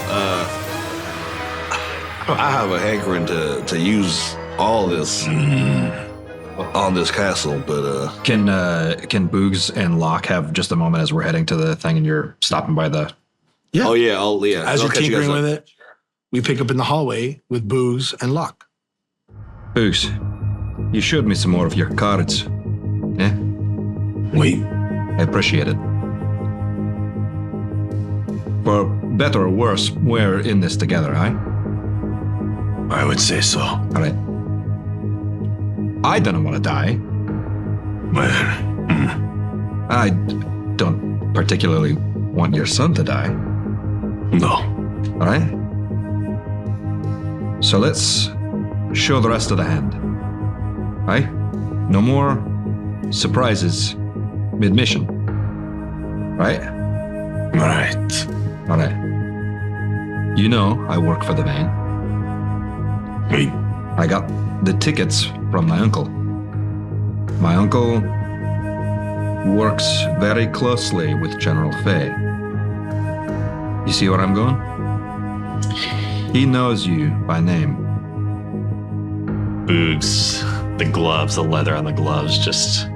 I have a hankering to use all this on this castle, but Can Boogs and Loch have just a moment as we're heading to the thing and you're stopping by the... Yeah. oh yeah, As you're I'll catch you guys tinkering up. with it, we pick up in the hallway with Boogs and Loch. Boogs, you showed me some more of your cards. Yeah, We I appreciate it. For better or worse, we're in this together, eh? I would say so. All right. I don't want to die. Well, I don't particularly want your son to die. no. All right? So let's show the rest of the hand. Right? No more surprises mid-mission. Right? Right. All right. You know I work for the van. We I got the tickets from my uncle. My uncle works very closely with General Fay. You see where I'm going? He knows you by name. Boogs, the gloves, the leather on the gloves just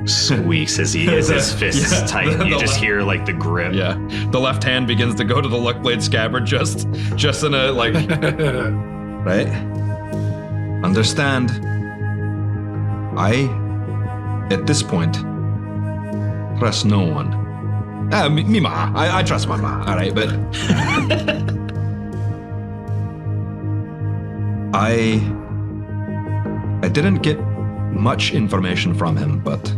squeaks as his fists Yeah. tighten. You just hear like the grip. Yeah. The left hand begins to go to the luck blade scabbard just in a like right? Understand. I at this point trust no one. Me ma. I trust my ma, alright, but I didn't get much information from him, but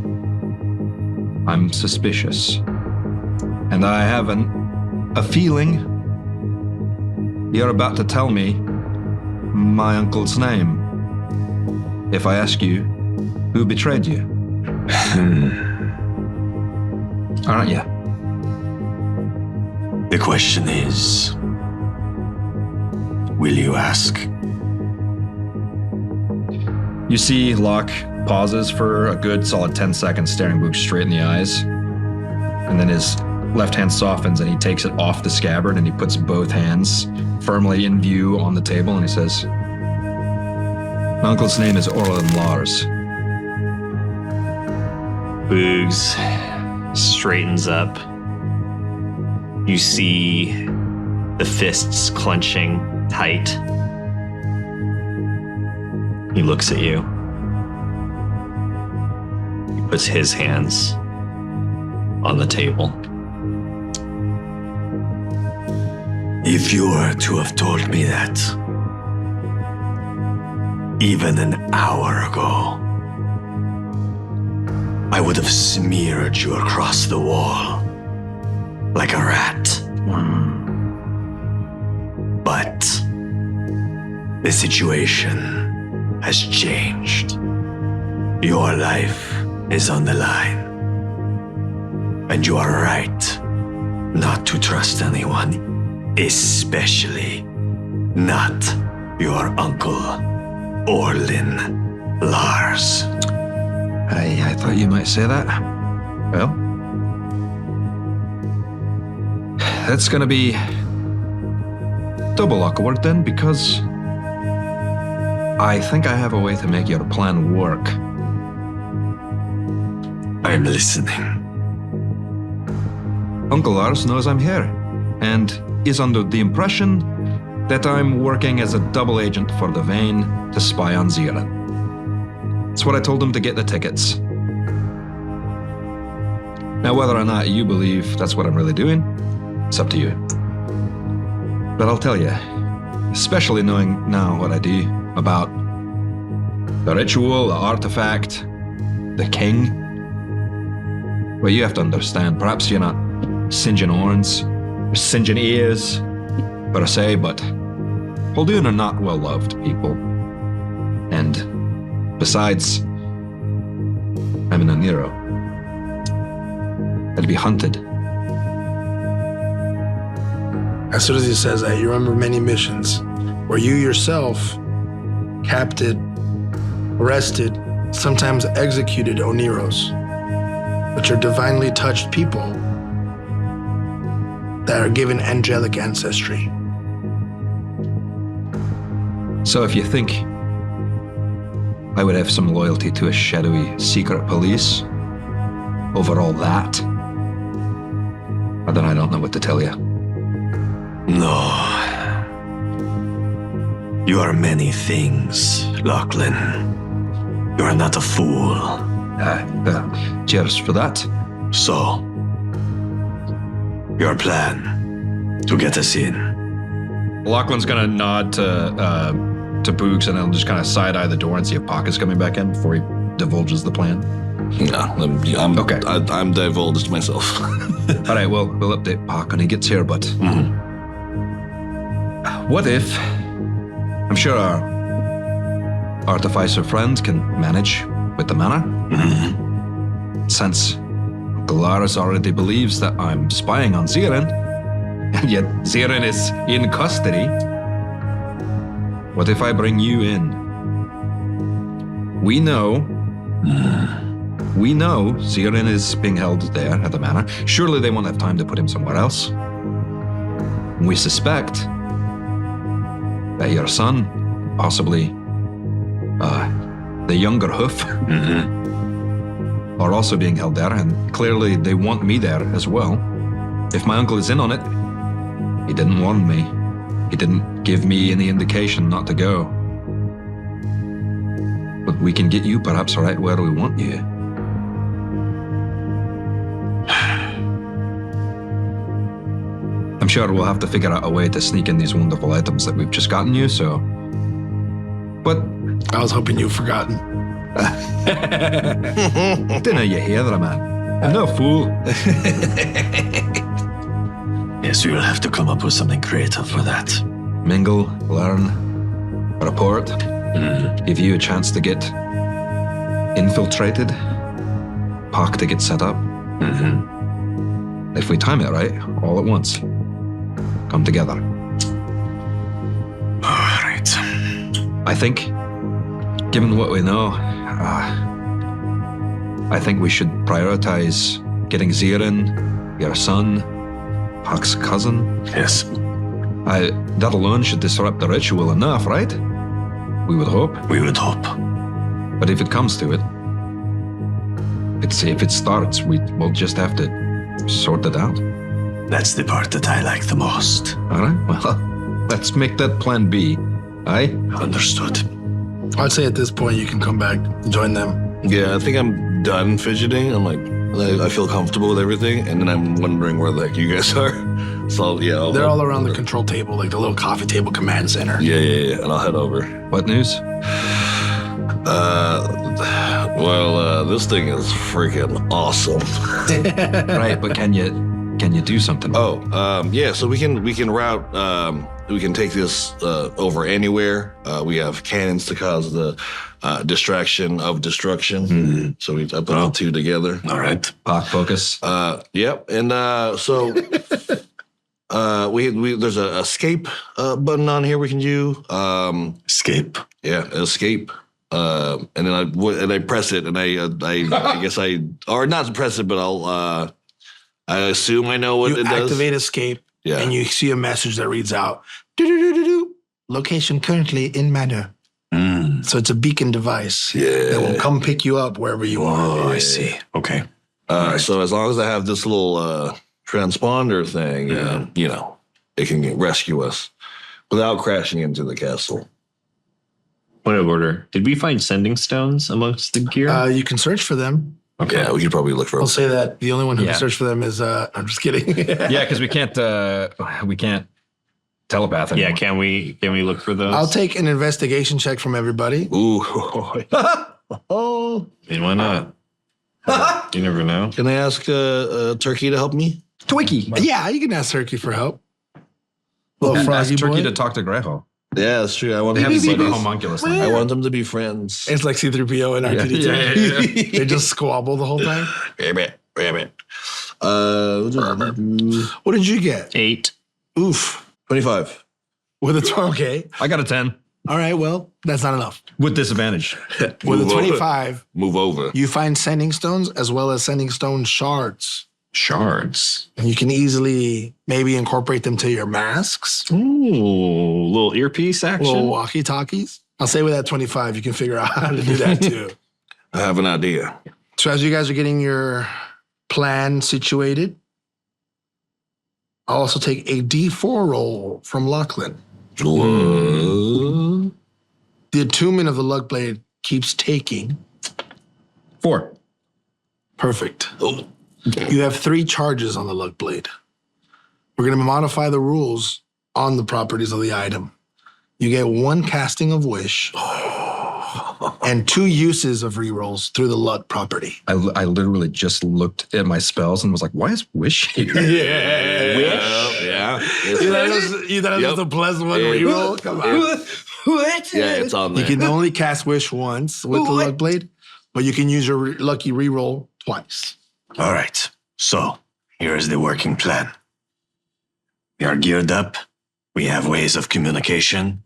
I'm suspicious. And I have a feeling you're about to tell me my uncle's name. If I ask you, who betrayed you? Aren't you? The question is, will you ask? You see Loch pauses for a good solid 10 seconds, staring Boogs straight in the eyes. And then his left hand softens and he takes it off the scabbard and he puts both hands firmly in view on the table and he says, my uncle's name is Orlan Lars. Boogs straightens up. You see the fists clenching tight. He looks at you. He puts his hands on the table. If you were to have told me that even an hour ago, I would have smeared you across the wall like a rat. But the situation has changed. Your life is on the line. And you are right not to trust anyone, especially not your uncle, Orlan Lars. I thought you might say that. Well, that's gonna be double awkward then, because I think I have a way to make your plan work. I'm listening. Uncle Lars knows I'm here, and is under the impression that I'm working as a double agent for the Vane to spy on Zeeran. That's what I told him to get the tickets. Now, whether or not you believe that's what I'm really doing, it's up to you. But I'll tell you, especially knowing now what I do about the ritual, the artifact, the king. Well, you have to understand, perhaps you're not singeing horns or singeing ears per se, but Holdoon are not well-loved people. And besides, I'm an Nero. I'd be hunted. As soon as he says that, you remember many missions where you yourself captured, arrested, sometimes executed Oneros, which are divinely touched people that are given angelic ancestry. So if you think I would have some loyalty to a shadowy secret police over all that, then I don't know what to tell you. No. You are many things, Lochlan. You are not a fool. Cheers for that. So, your plan to get us in. Lachlan's gonna nod to Boogs and then just kind of side-eye the door and see if Pocket's coming back in before he divulges the plan. No, I'm Okay. I'm divulged myself. All right, well, we'll update Pock when he gets here, but what if, I'm sure our artificer friend can manage with the manor. Since Galaris already believes that I'm spying on Zeeran, and yet Zeeran is in custody, what if I bring you in? We know Zeeran is being held there at the manor. Surely they won't have time to put him somewhere else. We suspect that your son, possibly the younger Hoof, are also being held there, and clearly they want me there as well. If my uncle is in on it, he didn't warn me. He didn't give me any indication not to go. But we can get you perhaps right where we want you. I'm sure we'll have to figure out a way to sneak in these wonderful items that we've just gotten you, so... But... I was hoping you've forgotten. Didn't you hear that, man? I'm no fool. Yes, we will have to come up with something creative for that. Mingle, learn, report, give you a chance to get infiltrated, Park to get set up. If we time it right, all at once. Come together. All right. I think, given what we know, I think we should prioritize getting Zeeran, your son, Puck's cousin. Yes. That alone should disrupt the ritual enough, right? We would hope. We would hope. But if it comes to it, if it starts, we'll just have to sort it out. That's the part that I like the most. All right, well, let's make that plan B. Aye? Understood. I'd say at this point you can come back and join them. Yeah, I think I'm done fidgeting. I'm like, I feel comfortable with everything, and then I'm wondering where the heck you guys are. So yeah, They're all around the control table, like the little coffee table command center. Yeah, and I'll head over. What news? This thing is freaking awesome. Right, but can you do something? Yeah. So we can route. We can take this over anywhere. We have cannons to cause the distraction of destruction. So I put the two together. All right. Park focus. Yep. And so we there's a escape button on here we can do. Escape. Yeah, escape. And then I press it, and I guess or not press it, but I assume I know what You it does. activate escape, Yeah. and you see a message that reads out, "Do-do-do-do-do. Location currently in Manor." So it's a beacon device that will come pick you up wherever you are. Oh, I see. Okay. So as long as I have this little transponder thing, and it can rescue us without crashing into the castle. Point of order. Did we find sending stones amongst the gear? You can search for them. Okay. Yeah, we could probably look for I'll them. say that the only one who Yeah. can search for them is. I'm just kidding. Yeah, because we can't telepath anymore. Yeah, can we look for those? I'll take an investigation check from everybody. Ooh. I mean, why not? You never know. Can I ask Turkey to help me? Twinkie. Yeah, you can ask Turkey for help. Little Ask froggy Turkey boy. to talk to Greho. Yeah, that's true. I want They them have to be the buddies. homunculus thing. I want them to be friends. It's like C-3PO and R2-D2. Yeah. They just squabble the whole time. Rabbit. What did you get? 8. Oof. 25. With a okay. I got a 10 All right, well, that's not enough. with disadvantage. With a Move over. 25, Move over. you find sending stones as well as sending stone shards. Shards. And you can easily maybe incorporate them to your masks, Ooh, little earpiece action. little walkie-talkies. I'll say with that 25, you can figure out how to do that too. I have an idea. So as you guys are getting your plan situated, I'll also take a D4 roll from Lochlan. What? The attunement of the luck blade keeps taking. 4. Perfect. You have 3 charges on the luck blade. We're going to modify the rules on the properties of the item. You get 1 casting of wish and 2 uses of rerolls through the luck property. I literally just looked at my spells and was like, why is Wish here? Yeah. You thought it was a plus 1 reroll? Come on. Yeah, it's on You there. can only cast wish once with the luck blade, but you can use your lucky reroll twice. All right. So here is the working plan. We are geared up. We have ways of communication.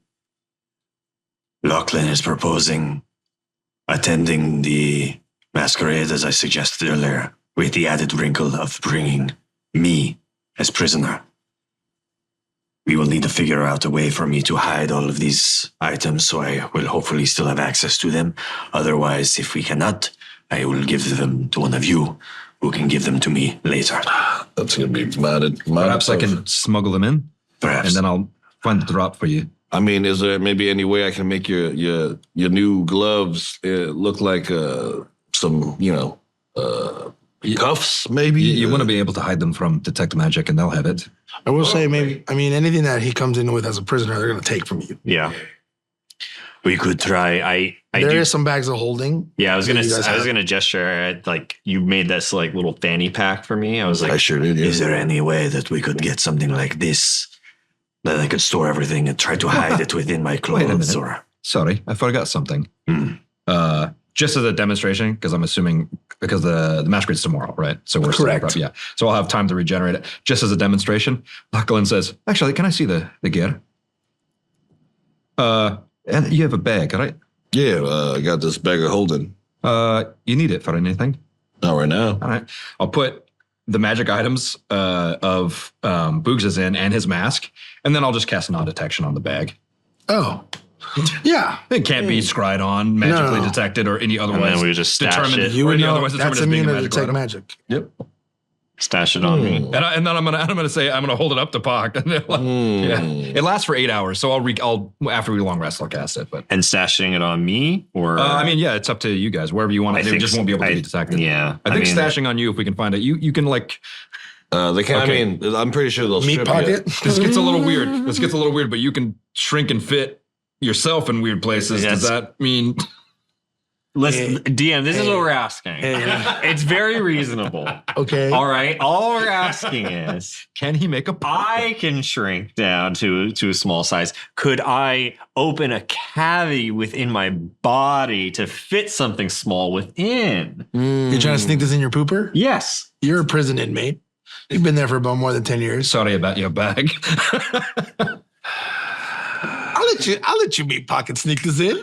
Lochlan is proposing attending the masquerade, as I suggested earlier, with the added wrinkle of bringing me as prisoner. We will need to figure out a way for me to hide all of these items, so I will hopefully still have access to them. Otherwise, if we cannot, I will give them to one of you who can give them to me later. That's going to be modded. Perhaps I can smuggle them in, Perhaps. and then I'll find the drop for you. I mean, is there maybe any way I can make your new gloves look like some, cuffs, maybe? You want to be able to hide them from detect magic, and they'll have it. I will say maybe, anything that he comes in with as a prisoner, they're going to take from you. Yeah. We could try. I There do. is some bags of holding. Yeah, I was that you guys have. gonna gesture at, like, you made this like little fanny pack for me. I was like, I sure did. Is there any way that we could get something like this, that I could store everything and try to hide it within my Wait a clothes? minute. Or Sorry, I forgot something. Hmm. Just as a demonstration, because I'm assuming because the masquerade's tomorrow, right? So we're Correct. Still, yeah. So I'll have time to regenerate it. Just as a demonstration, Lochlan says, "Actually, can I see the gear?" And you have a bag, right? Yeah, I got this bag of holding. You need it for anything? Not right now. All right. I'll put the magic items of Boogs in and his mask, and then I'll just cast non-detection on the bag. Oh, yeah. It can't be scryed on, magically No. detected, or any otherwise then we just stash determined. it. You or would any know otherwise determined that's as being immune a to magical detect item. magic. Yep. stash it on me. And I'm gonna say I'm gonna hold it up to Pak. Yeah. It lasts for 8 hours, so I'll after we long rest I'll cast it. But And stashing it on me, or yeah, it's up to you guys. Wherever you want I it, they think just won't be able to I- be detected. yeah, I think mean, stashing on you if we can find it. You can like They can. Okay. I mean, I'm pretty sure they'll Meat strip pocket. this gets a little weird. This gets a little weird, but you can shrink and fit yourself in weird places. Yes. Does that mean Listen, DM, this is what we're asking. Hey. It's very reasonable. Okay. All right. All we're asking is, can he make a I can shrink down to a small size. Could I open a cavity within my body to fit something small within? You're trying to sneak this in your pooper? Yes. You're a prison inmate. You've been there for about more than 10 years. Sorry about your bag. I'll let you meat pocket sneak this in.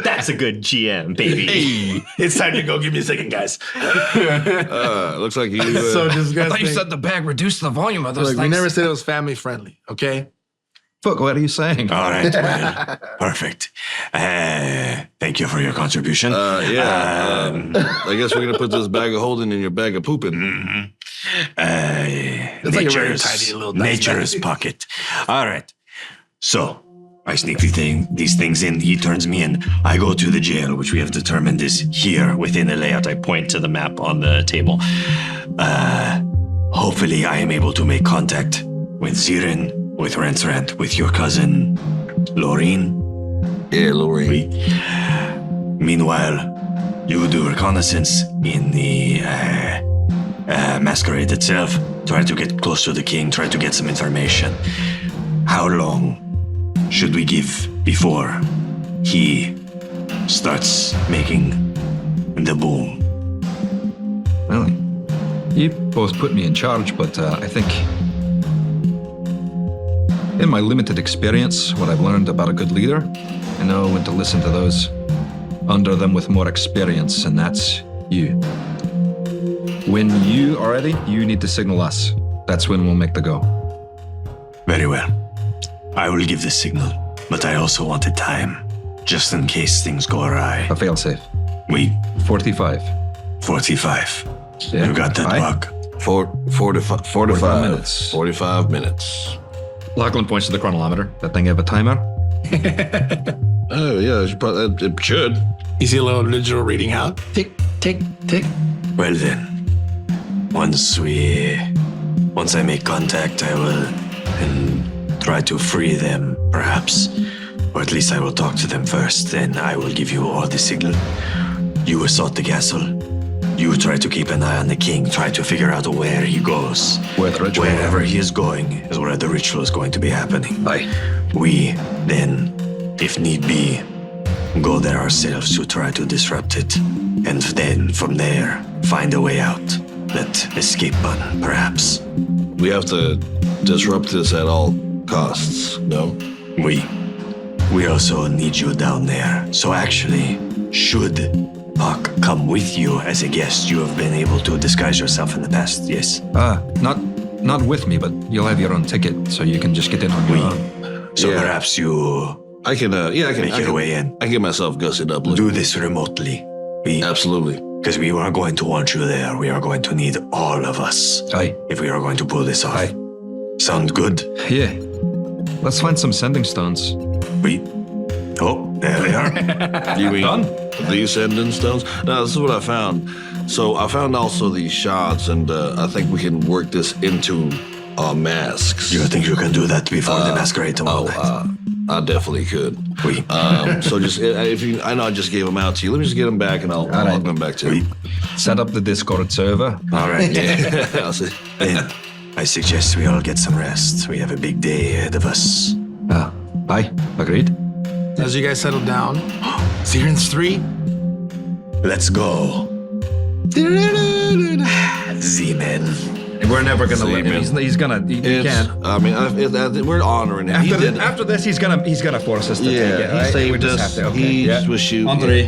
That's a good GM, baby. It's time to go. Give me a second, guys. Looks like you. So I thought disgusting. you said the bag reduced the volume of those Look, we things. never said it was family friendly, okay? Fuck, what are you saying? All right, well, perfect. Thank you for your contribution. I guess we're gonna put this bag of holding in your bag of pooping. It's like a very tiny little dice nature's bag. pocket. All right. So I sneak these things in. He turns me in. I go to the jail, which we have determined is here within the layout. I point to the map on the table. Hopefully, I am able to make contact with Zeeran, with Rensrand, with your cousin, Laureen. Yeah, Lori. Meanwhile, you do reconnaissance in the Masquerade itself. Try to get close to the king. Try to get some information. How long should we give before he starts making the boom? Well, you both put me in charge, but I think in my limited experience, what I've learned about a good leader, I know when to listen to those under them with more experience, and that's you. When you are ready, you need to signal us. That's when we'll make the go. Very well. I will give the signal, but I also wanted time, just in case things go awry. A failsafe. We 45. 45. Yeah. You got that, Aye. Buck? 45 minutes. 45 minutes. Lachlan points to the chronometer. That thing have a timer? Oh yeah, it should. You see a little digital reading out. Tick, tick, tick. Well then, once I make contact, I will try to free them, perhaps. Or at least I will talk to them first, then I will give you all the signal. You assault the castle. You try to keep an eye on the king, try to figure out where he goes. Where the ritual- Wherever he is going is where the ritual is going to be happening. Aye. We then, if need be, go there ourselves to try to disrupt it. And then, from there, find a way out. That escape button, perhaps. We have to disrupt this at all costs. No. We also need you down there. So actually, should Puck come with you as a guest, you have been able to disguise yourself in the past, yes? Not with me, but you'll have your own ticket, so you can just get in on your own. So Yeah. perhaps you I can. I can make your way in. I can get myself gussied up. Do this remotely. Absolutely. Because we are going to want you there. We are going to need all of us Aye. if we are going to pull this off. Aye. Sound good? Yeah. Let's find some sending stones. Oh, there they are. You mean Done. these sending stones? No, this is what I found. So I found also these shards, and I think we can work this into our masks. You think you can do that before the masquerade tomorrow night? I definitely could. So just if you, I know I just gave them out to you. Let me just get them back, and I'll right. them back to you. Set up the Discord server. All right. I'll see. Then I suggest we all get some rest. We have a big day ahead of us. Aye. Agreed. As you guys settle down, Zeeran's 3. Let's go. Z-Men. We're never gonna let him. man. He's gonna. He It's, can't. I mean, we're honoring him. He did. After this, he's gonna force us to take it. Yeah, he Right? saved We just us. have to. Okay. He Yeah. was shooting. On 3.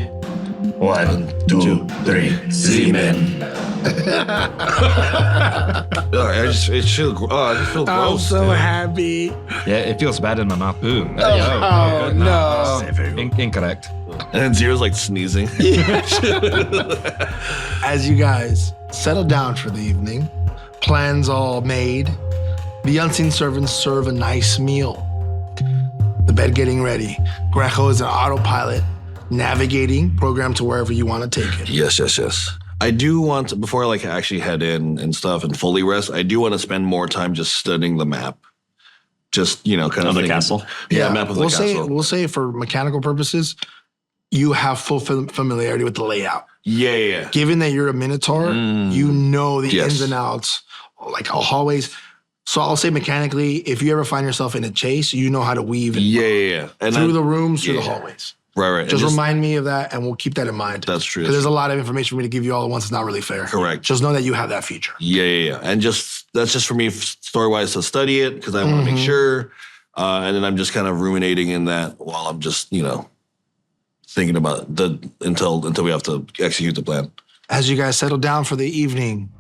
1, 2, 3. Z-Men. I just feel I'm gross. so dude. happy. Yeah, it feels bad in my mouth. Ooh. Oh, no. Incorrect. And Zero's like sneezing. As you guys settle down for the evening, plans all made, the unseen servants serve a nice meal. The bed getting ready. Greco is an autopilot, navigating, programmed to wherever you want to take it. Yes. I do want to, before I like actually head in and stuff and fully rest, I do want to spend more time just studying the map. Just, kind of Of the thinking- castle? Yeah, map of the castle. We'll say for mechanical purposes, you have full familiarity with the layout. Yeah. Given that you're a Minotaur, you know the Yes. ins and outs, like hallways. So I'll say mechanically, if you ever find yourself in a chase, you know how to weave Yeah. And through I- the rooms, through the yeah. hallways. Right. And Just remind me of that, and we'll keep that in mind. That's true. Because there's a lot of information for me to give you all at once. It's not really fair. Correct. Just know that you have that feature. Yeah. And that's just for me story wise to study it because I want to make sure. And then I'm just kind of ruminating in that while I'm just, thinking about until we have to execute the plan. As you guys settle down for the evening,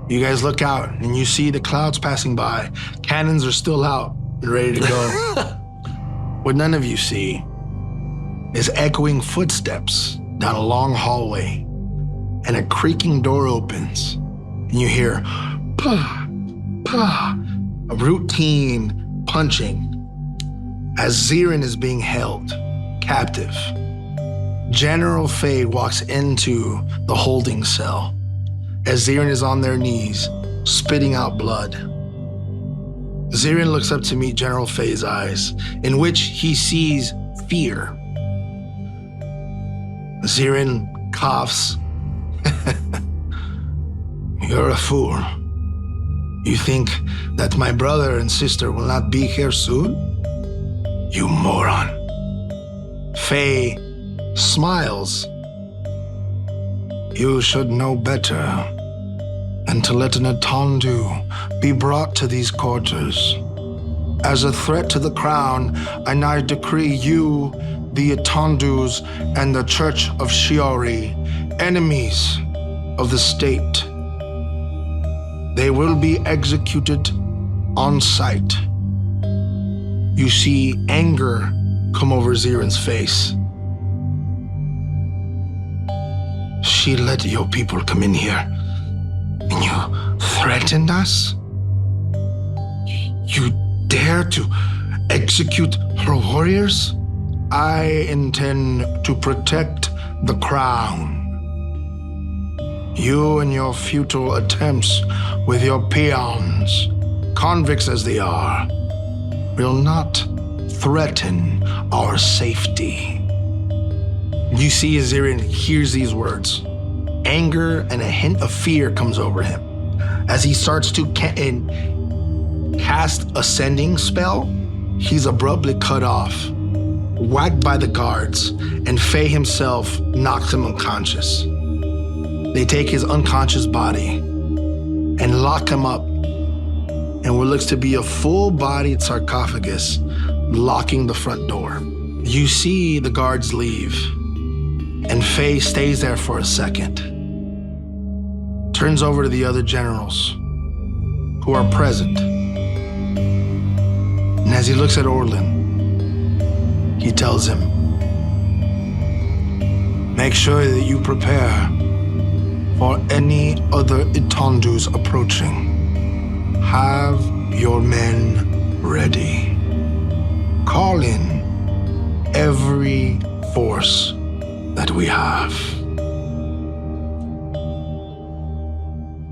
you guys look out and you see the clouds passing by. Cannons are still out. and ready to go. What none of you see is echoing footsteps down a long hallway, and a creaking door opens, and you hear pa, pa, a routine punching as Zeeran is being held captive. General Faye walks into the holding cell as Zeeran is on their knees, spitting out blood. Zeeran looks up to meet General Faye's eyes, in which he sees fear. Zeeran coughs. You're a fool. You think that my brother and sister will not be here soon? You moron. Faye smiles. You should know better than to let an Atondu be brought to these quarters. As a threat to the crown, I now decree you, the Atondus, and the Church of Shiori, enemies of the state. They will be executed on sight. You see anger come over Zeeran's face. She let your people come in here, and you threatened us? You dare to execute her warriors? I intend to protect the crown. You and your futile attempts with your peons, convicts as they are, will not threaten our safety. You see as Zeeran hears these words, anger and a hint of fear comes over him. As he starts to cast ascending spell, he's abruptly cut off, whacked by the guards, and Faye himself knocks him unconscious. They take his unconscious body and lock him up in what looks to be a full-bodied sarcophagus, locking the front door. You see the guards leave, and Faye stays there for a second, turns over to the other generals who are present, and as he looks at Orlin, he tells him, make sure that you prepare for any other Itondus approaching. Have your men ready. Call in every force that we have.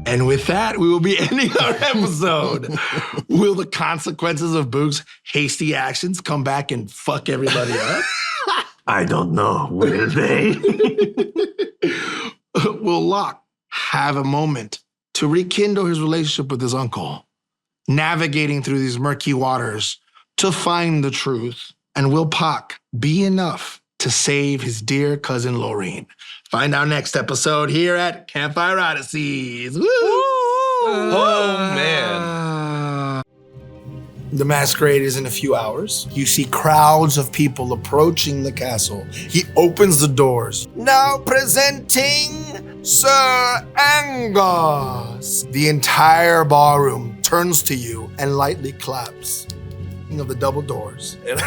And with that, we will be ending our episode. Will the consequences of Boogs' hasty actions come back and fuck everybody up? I don't know. Will they? Will Loch have a moment to rekindle his relationship with his uncle, navigating through these murky waters to find the truth? And will Pak be enough to save his dear cousin Lorraine? Find out next episode here at Campfire Odysseys. Woo! Oh, man. The Masquerade is in a few hours. You see crowds of people approaching the castle. He opens the doors. Now presenting Sir Angus. The entire ballroom turns to you and lightly claps. Of the double doors. And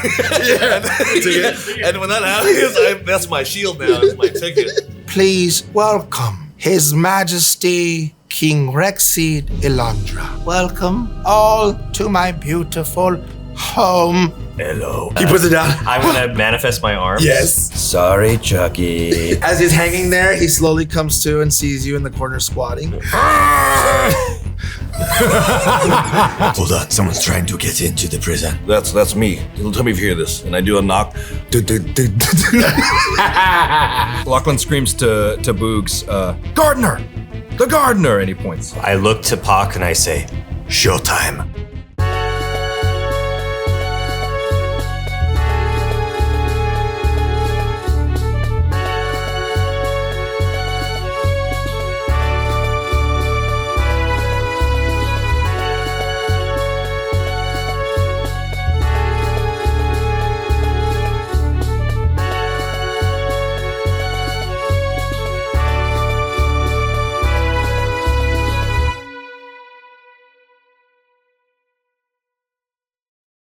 when that happens, that's my shield now. It's my ticket. Please welcome His Majesty King Rexseed Elandra. Welcome all to my beautiful home. Hello. He puts it down. I'm gonna manifest my arms. Yes. Sorry, Chucky. As he's hanging there, he slowly comes to and sees you in the corner squatting. Hold on, someone's trying to get into the prison. That's me. Tell me if you hear this. And I do a knock. Lochlan screams to Boogs, Gardener! The gardener! And he points. I look to Pak and I say, showtime.